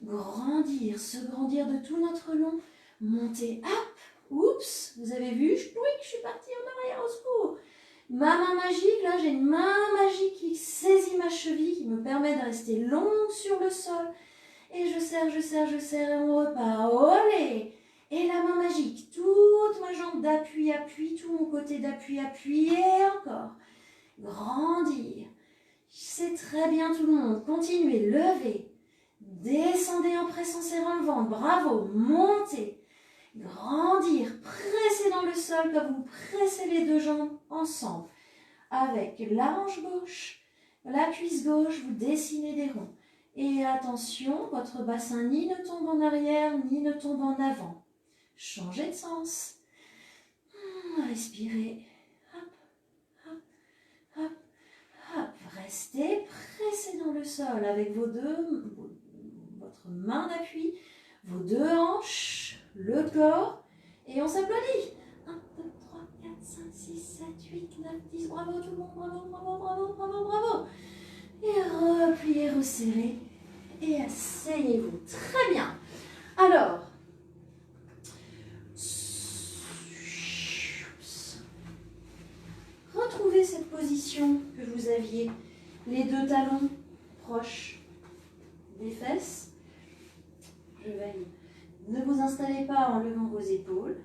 Grandir, se grandir de tout notre long. Monter, hop, oups, vous avez vu, je suis partie en arrière, au secours. Ma main magique, là j'ai une main magique qui saisit ma cheville, qui me permet de rester longue sur le sol. Et je serre, et on repart. Olé! Et la main magique, toute ma jambe d'appui, appui, tout mon côté d'appui, appui, et encore. Grandir. C'est très bien tout le monde. Continuez, levez. Descendez en pressant, serrant le ventre. Bravo, montez. Grandir, pressez dans le sol comme vous pressez les deux jambes ensemble. Avec la hanche gauche, la cuisse gauche, vous dessinez des ronds. Et attention, votre bassin ni ne tombe en arrière, ni ne tombe en avant. Changez de sens. Respirez. Hop, hop, hop, hop. Restez pressés dans le sol avec votre main d'appui, vos deux hanches, le corps. Et on s'applaudit. 1, 2, 3, 4, 5, 6, 7, 8, 9, 10. Bravo tout le monde, bravo, bravo, bravo, bravo, bravo. Et repliez, resserrez et asseyez-vous. Très bien. Alors, retrouvez cette position que vous aviez, les deux talons proches des fesses. Je veille. Ne vous installez pas en levant vos épaules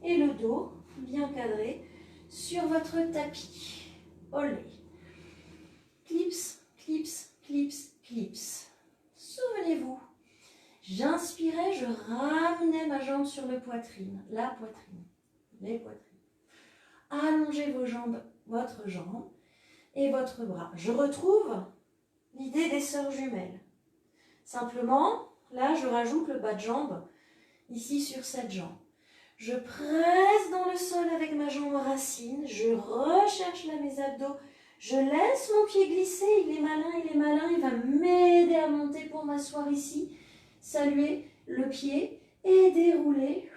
et le dos bien cadré sur votre tapis. Olé. Clips, clips, clips, clips. Souvenez-vous, j'inspirais, je ramenais ma jambe sur la poitrine, les poitrines. Allongez vos jambes, votre jambe et votre bras. Je retrouve l'idée des sœurs jumelles. Simplement, là, je rajoute le bas de jambe ici sur cette jambe. Je presse dans le sol avec ma jambe racine, je recherche là mes abdos, je laisse mon pied glisser, il est malin, il va m'aider à monter pour m'asseoir ici, saluer le pied et dérouler.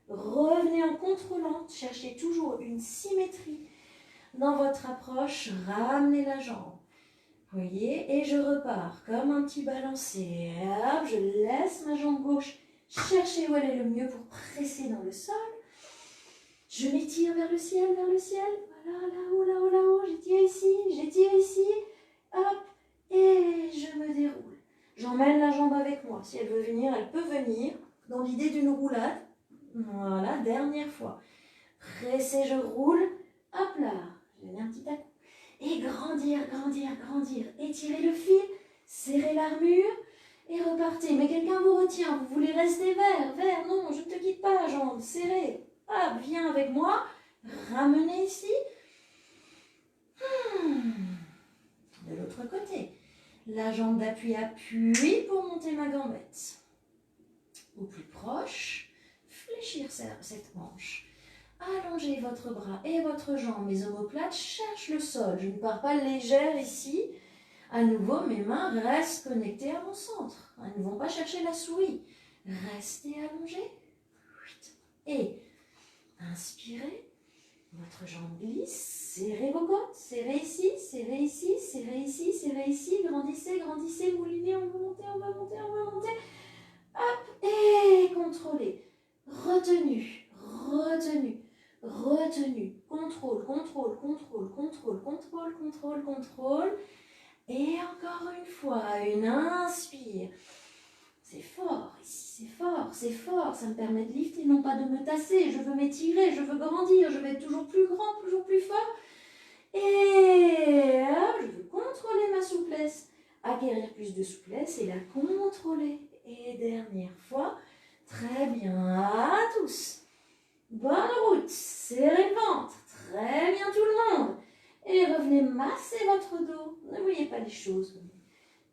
Revenez en contrôlant, cherchez toujours une symétrie dans votre approche, ramenez la jambe. Vous voyez, et je repars comme un petit balancé. Hop, je laisse ma jambe gauche chercher où elle est le mieux pour presser dans le sol. Je m'étire vers le ciel, Voilà, là-haut, là-haut, là-haut. J'étire ici. Hop, et je me déroule. J'emmène la jambe avec moi. Si elle veut venir, elle peut venir. Dans l'idée d'une roulade. Voilà, dernière fois. Pressez, je roule. Hop là, je vais donner un petit coup. Et grandir. Étirez le fil, serrez l'armure et repartez. Mais quelqu'un vous retient, vous voulez rester vert. Non, je ne te quitte pas, jambe, serrez. Hop, viens avec moi. Ramenez ici. De l'autre côté. La jambe d'appui, appuie pour monter ma gambette. Au plus proche, fléchir cette hanche. Allongez votre bras et votre jambe. Mes omoplates cherchent le sol. Je ne pars pas légère ici. À nouveau, mes mains restent connectées à mon centre. Elles ne vont pas chercher la souris. Restez allongés. Et inspirez. Votre jambe glisse. Serrez vos côtes. Serrez ici. Grandissez. Moulinez. On va monter. Hop. Et contrôlez. Retenue. Contrôle. Et encore une fois, une inspire. C'est fort, ici, c'est fort. Ça me permet de lifter, non pas de me tasser. Je veux m'étirer, je veux grandir, je veux être toujours plus grand, toujours plus fort. Et hop, je veux contrôler ma souplesse. Acquérir plus de souplesse et la contrôler. Et dernière fois, très bien, à tous. Bonne route, serrez le ventre, très bien tout le monde. Et revenez masser votre dos, ne voyez pas les choses.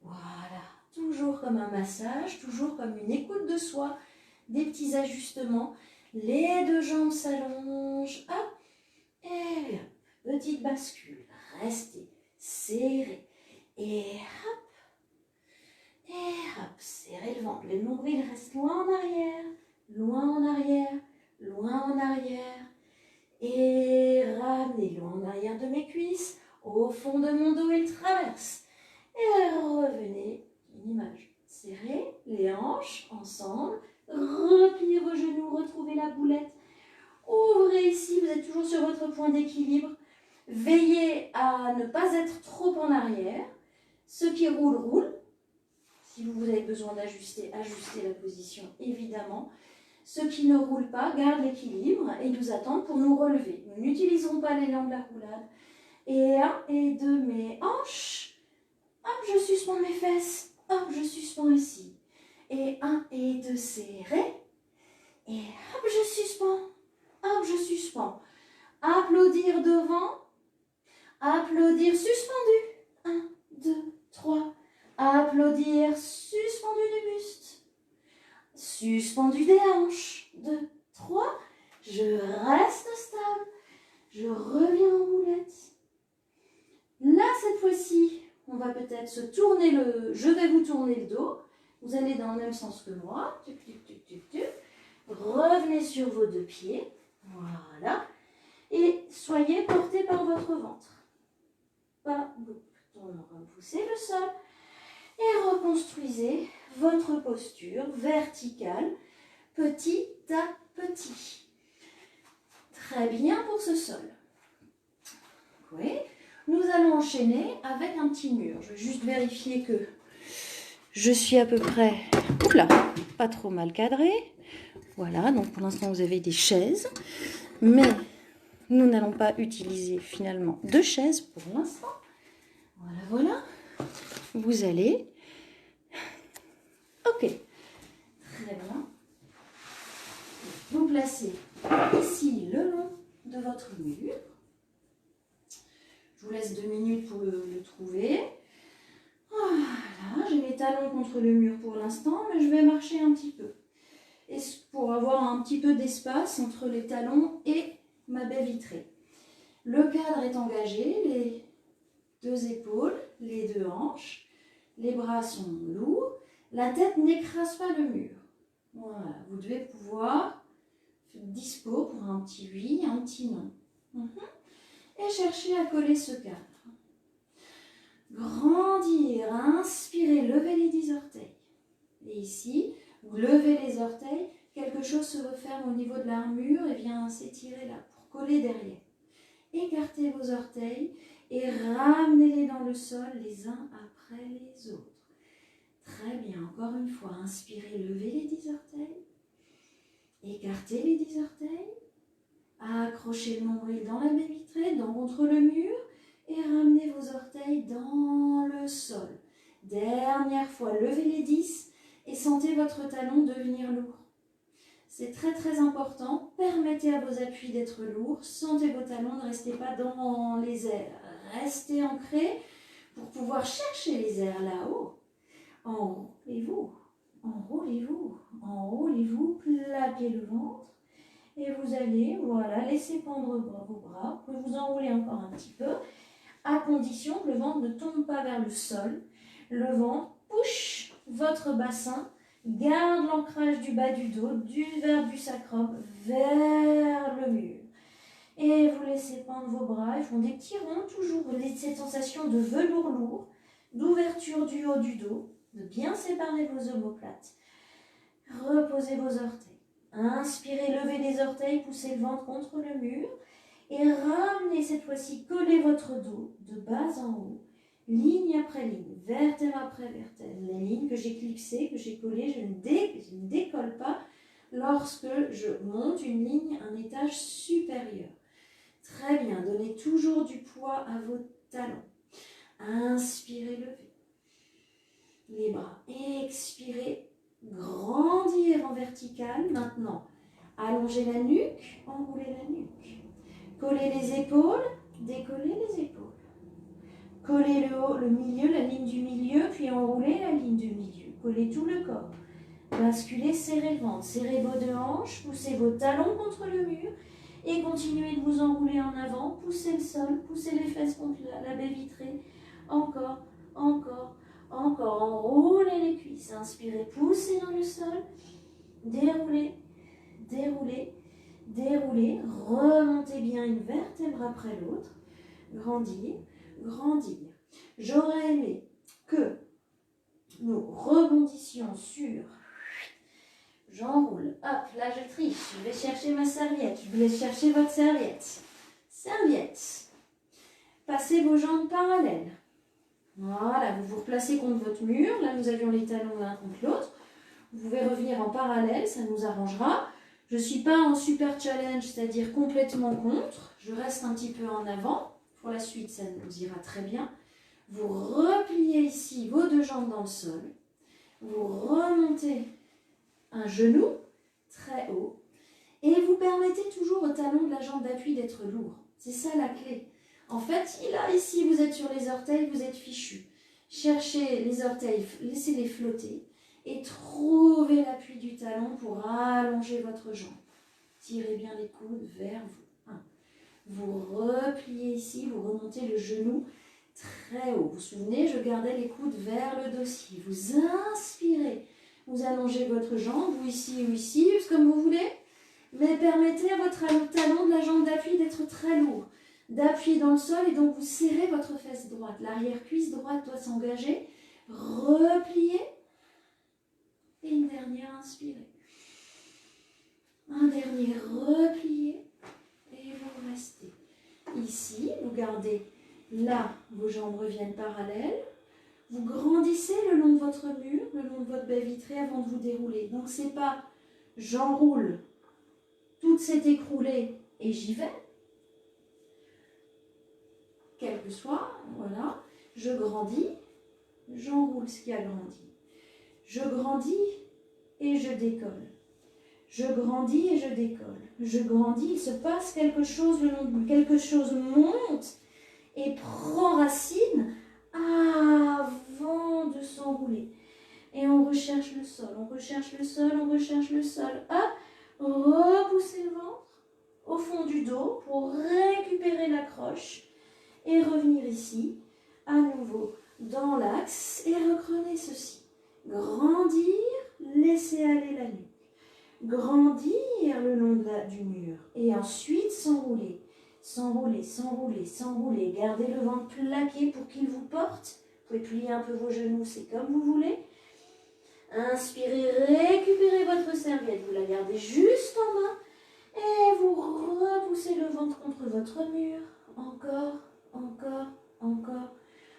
Voilà, toujours comme un massage, toujours comme une écoute de soi, des petits ajustements. Les deux jambes s'allongent, hop, et hop, petite bascule, restez, serrez, et hop, serrez le ventre. Le nombril reste loin en arrière, et ramenez loin en arrière de mes cuisses, au fond de mon dos, il traverse. Et revenez, une image. Serrez les hanches ensemble, repliez vos genoux, retrouvez la boulette. Ouvrez ici, vous êtes toujours sur votre point d'équilibre. Veillez à ne pas être trop en arrière. Ce qui roule, roule. Si vous avez besoin d'ajuster, ajustez la position, évidemment. Ceux qui ne roulent pas gardent l'équilibre et nous attendent pour nous relever. Nous n'utiliserons pas l'élan de la roulade. Et 1 et 2, mes hanches. Hop, je suspends mes fesses. Hop, je suspends ici. Et 1 et 2, serrez. Et hop, je suspends. Hop, je suspends. Applaudir devant. Applaudir suspendu. 1, 2, 3. Applaudir suspendu du buste. Suspendu des hanches. 2, 3. Je reste stable. Je reviens en roulette. Là, cette fois-ci, on va peut-être se tourner je vais vous tourner le dos. Vous allez dans le même sens que moi. Revenez sur vos deux pieds. Voilà. Et soyez portés par votre ventre. Pas on repoussez le sol. Et reconstruisez votre posture verticale, petit à petit. Très bien pour ce sol. Oui. Nous allons enchaîner avec un petit mur. Je vais juste vérifier que je suis à peu près, pas trop mal cadrée. Voilà, donc pour l'instant vous avez des chaises, mais nous n'allons pas utiliser finalement de chaises pour l'instant. Voilà. Vous allez, ok, très bien. Vous placez ici le long de votre mur. Je vous laisse 2 minutes pour le trouver. Voilà, j'ai mes talons contre le mur pour l'instant, mais je vais marcher un petit peu. et pour avoir un petit peu d'espace entre les talons et ma baie vitrée. Le cadre est engagé, les deux épaules, les deux hanches, les bras sont lourds, la tête n'écrase pas le mur. Voilà, vous devez pouvoir dispo pour un petit oui, un petit non. Et cherchez à coller ce cadre. Grandir, inspirez, levez les 10 orteils. Et ici, vous levez les orteils, quelque chose se referme au niveau de l'armure et vient s'étirer là pour coller derrière. Écartez vos orteils et ramenez-les dans le sol les uns après les autres. Très bien, encore une fois, inspirez, levez les 10 orteils. Écartez les 10 orteils. Accrochez le nombril dans la baie vitrée, contre le mur. Et ramenez vos orteils dans le sol. Dernière fois, levez les 10 et sentez votre talon devenir lourd. C'est très très important. Permettez à vos appuis d'être lourds. Sentez vos talons, ne restez pas dans les airs. Restez ancrés pour pouvoir chercher les airs là-haut. Enroulez-vous, enroulez-vous, enroulez-vous, plaquez le ventre. Et vous allez, voilà, laisser pendre vos bras. Vous pouvez vous enrouler encore un petit peu, à condition que le ventre ne tombe pas vers le sol. Le ventre push votre bassin, garde l'ancrage du bas du dos, du sacrum vers le mur. Et vous laissez pendre vos bras, ils font des petits ronds, toujours cette sensation de velours lourd, d'ouverture du haut du dos, de bien séparer vos omoplates. Reposez vos orteils. Inspirez, levez les orteils, poussez le ventre contre le mur. Et ramenez cette fois-ci, collez votre dos de bas en haut, ligne après ligne, vertèbre après vertèbre. Les lignes que j'ai clipsées, que j'ai collées, je ne décolle pas lorsque je monte une ligne, un étage supérieur. Très bien, donnez toujours du poids à vos talons. Inspirez, levez les bras. Expirez, grandir en vertical. Maintenant, allongez la nuque, enroulez la nuque. Collez les épaules, décollez les épaules. Collez le haut, le milieu, la ligne du milieu, puis enroulez la ligne du milieu. Collez tout le corps. Basculez, serrez le ventre. Serrez vos deux hanches, poussez vos talons contre le mur et continuez de vous enrouler en avant. Poussez le sol, poussez les fesses contre la baie vitrée. Encore, encore, encore. Enroulez les cuisses. Inspirez, poussez dans le sol. Déroulez, déroulez. Déroulez, remontez bien une vertèbre après l'autre, grandir, grandir. J'aurais aimé que nous rebondissions sur, j'enroule, hop, là je triche, je vais chercher ma serviette, je vous laisse chercher votre serviette. Serviette, passez vos jambes parallèles. Voilà, vous vous replacez contre votre mur, là nous avions les talons l'un contre l'autre. Vous pouvez revenir en parallèle, ça nous arrangera. Je ne suis pas en super challenge, c'est-à-dire complètement contre. Je reste un petit peu en avant. Pour la suite, ça nous ira très bien. Vous repliez ici vos deux jambes dans le sol. Vous remontez un genou très haut. Et vous permettez toujours au talon de la jambe d'appui d'être lourd. C'est ça la clé. En fait, là, ici, vous êtes sur les orteils, vous êtes fichu. Cherchez les orteils, laissez-les flotter. Et trouvez l'appui du talon pour allonger votre jambe. Tirez bien les coudes vers vous. Vous repliez ici, vous remontez le genou très haut. Vous vous souvenez, je gardais les coudes vers le dossier. Vous inspirez, vous allongez votre jambe, ou ici, comme vous voulez. Mais permettez à votre talon de la jambe d'appui d'être très lourd. D'appuyer dans le sol et donc vous serrez votre fesse droite. L'arrière-cuisse droite doit s'engager. Repliez. Et une dernière, inspirez. Un dernier, repliez. Et vous restez. Ici, vous gardez là, vos jambes reviennent parallèles. Vous grandissez le long de votre mur, le long de votre baie vitrée avant de vous dérouler. Donc, c'est pas j'enroule, tout s'est écroulé et j'y vais. Quel que soit, voilà. Je grandis, j'enroule ce qui a grandi. Je grandis et je décolle. Je grandis et je décolle. Je grandis, il se passe quelque chose, quelque chose monte et prend racine avant de s'enrouler. Et on recherche le sol, on recherche le sol, on recherche le sol. Hop, repoussez le ventre au fond du dos pour récupérer l'accroche et revenir ici, à nouveau dans l'axe et reprenez ceci. Grandir, laissez aller la nuque. Grandir le long du mur et ensuite s'enrouler. S'enrouler, s'enrouler, s'enrouler. Gardez le ventre plaqué pour qu'il vous porte. Vous pouvez plier un peu vos genoux, c'est comme vous voulez. Inspirez, récupérez votre serviette. Vous la gardez juste en main. Et vous repoussez le ventre contre votre mur. Encore, encore, encore,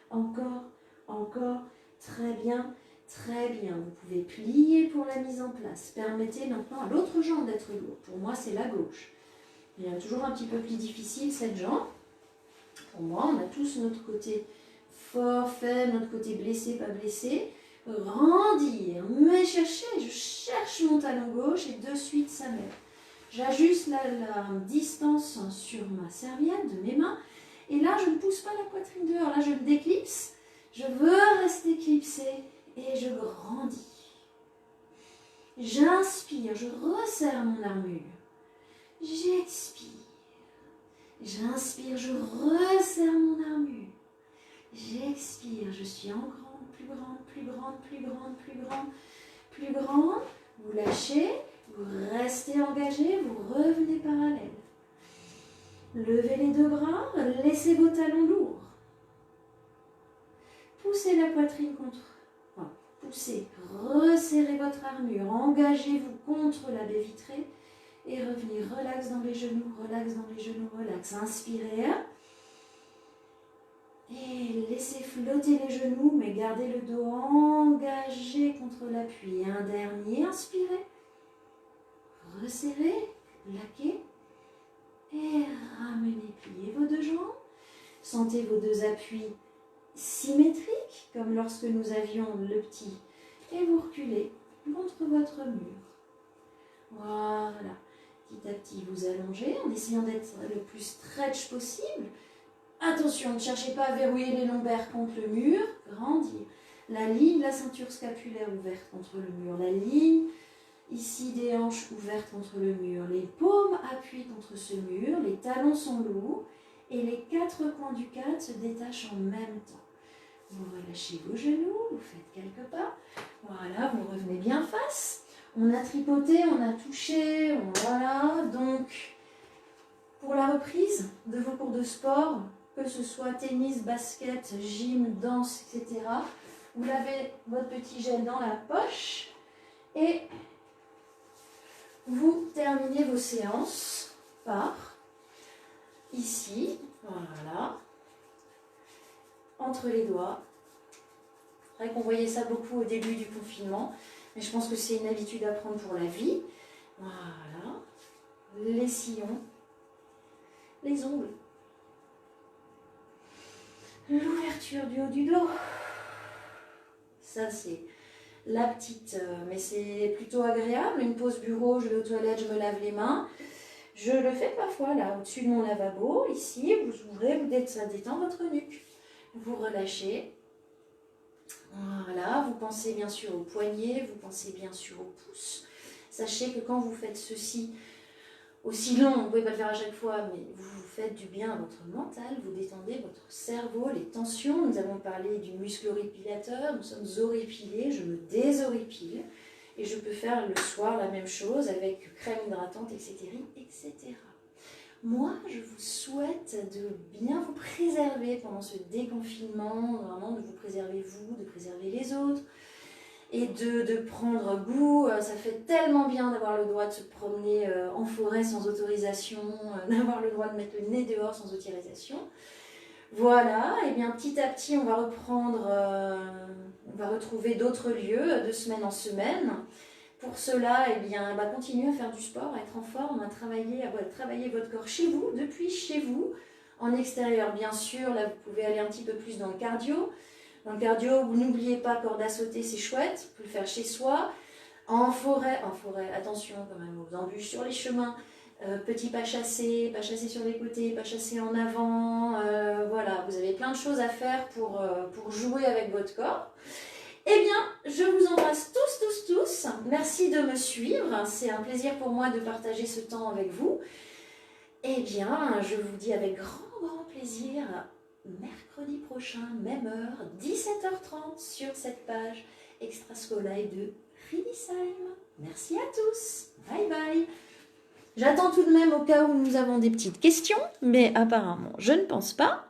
encore, encore. Très bien, très bien. Vous pouvez plier pour la mise en place. Permettez maintenant à l'autre jambe d'être lourde. Pour moi, c'est la gauche. Il y a toujours un petit peu plus difficile cette jambe. Pour moi, on a tous notre côté fort, faible, notre côté blessé, pas blessé. Grandir, mais cherchez, je cherche mon talon gauche et de suite ça m'aide. J'ajuste la distance sur ma serviette de mes mains et là je ne pousse pas la poitrine dehors, là je me déclipse. Je veux rester clipsée et je grandis. J'inspire, je resserre mon armure. J'expire. J'inspire, je resserre mon armure. J'expire, je suis en grande, plus grande, plus grande, plus grande, plus grande, plus grande. Vous lâchez, vous restez engagé, vous revenez parallèle. Levez les deux bras, laissez vos talons lourds. Poussez la poitrine contre, poussez, resserrez votre armure, engagez-vous contre la baie vitrée et revenez, relax dans les genoux, relax dans les genoux, relax. Inspirez. Et laissez flotter les genoux, mais gardez le dos engagé contre l'appui. Un dernier, inspirez. Resserrez, plaquez. Et ramenez, pliez vos deux jambes. Sentez vos deux appuis symétriques, comme lorsque nous avions le petit. Et vous reculez contre votre mur. Voilà. Petit à petit, vous allongez en essayant d'être le plus stretch possible. Attention, ne cherchez pas à verrouiller les lombaires contre le mur, grandir. La ligne de la ceinture scapulaire ouverte contre le mur, la ligne ici des hanches ouvertes contre le mur, les paumes appuient contre ce mur, les talons sont lourds et les quatre coins du cadre se détachent en même temps. Vous relâchez vos genoux, vous faites quelques pas, voilà, vous revenez bien face. On a tripoté, on a touché, voilà, donc pour la reprise de vos cours de sport, que ce soit tennis, basket, gym, danse, etc. Vous lavez votre petit gel dans la poche et vous terminez vos séances par ici, voilà, entre les doigts. C'est vrai qu'on voyait ça beaucoup au début du confinement, mais je pense que c'est une habitude à prendre pour la vie. Voilà, les sillons, les ongles. L'ouverture du haut du dos. Ça, c'est la petite, mais c'est plutôt agréable. Une pause bureau, je vais aux toilettes, je me lave les mains. Je le fais parfois là, au-dessus de mon lavabo. Ici, vous ouvrez, ça détend votre nuque. Vous relâchez. Voilà, vous pensez bien sûr au poignet, vous pensez bien sûr au pouce. Sachez que quand vous faites ceci, aussi long, vous ne pouvez pas le faire à chaque fois, mais vous vous faites du bien à votre mental, vous détendez votre cerveau, les tensions. Nous avons parlé du muscle horripilateur, nous sommes horripilés, je me déshorripile. Et je peux faire le soir la même chose avec crème hydratante, etc. etc. Moi, je vous souhaite de bien vous préserver pendant ce déconfinement, vraiment de vous préserver vous, de préserver les autres. Et de prendre goût, ça fait tellement bien d'avoir le droit de se promener en forêt sans autorisation, d'avoir le droit de mettre le nez dehors sans autorisation. Voilà, et bien petit à petit on va reprendre, on va retrouver d'autres lieux de semaine en semaine. Pour cela, eh bien, continuez à faire du sport, à être en forme, à travailler votre corps chez vous, depuis chez vous, en extérieur bien sûr. Là vous pouvez aller un petit peu plus dans le cardio. Dans le cardio, vous n'oubliez pas, corde à sauter, c'est chouette, vous pouvez le faire chez soi. En forêt, attention quand même aux embûches sur les chemins, petits pas chassés sur les côtés, pas chassés en avant, voilà, vous avez plein de choses à faire pour jouer avec votre corps. Eh bien, je vous embrasse tous. Merci de me suivre. C'est un plaisir pour moi de partager ce temps avec vous. Eh bien, je vous dis avec grand plaisir, mercredi prochain, même heure, 17h30 sur cette page extrascolaire de Riedisheim. Merci à tous. Bye bye. J'attends tout de même au cas où nous avons des petites questions, mais apparemment, je ne pense pas.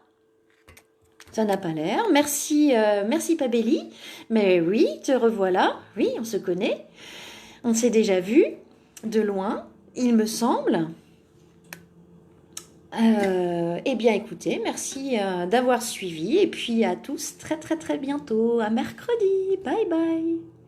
Ça n'a pas l'air. Merci, merci Pabelli. Mais oui, te revoilà. Oui, on se connaît. On s'est déjà vu de loin, il me semble. Eh bien, écoutez, merci d'avoir suivi. Et puis à tous très bientôt. À mercredi. Bye bye.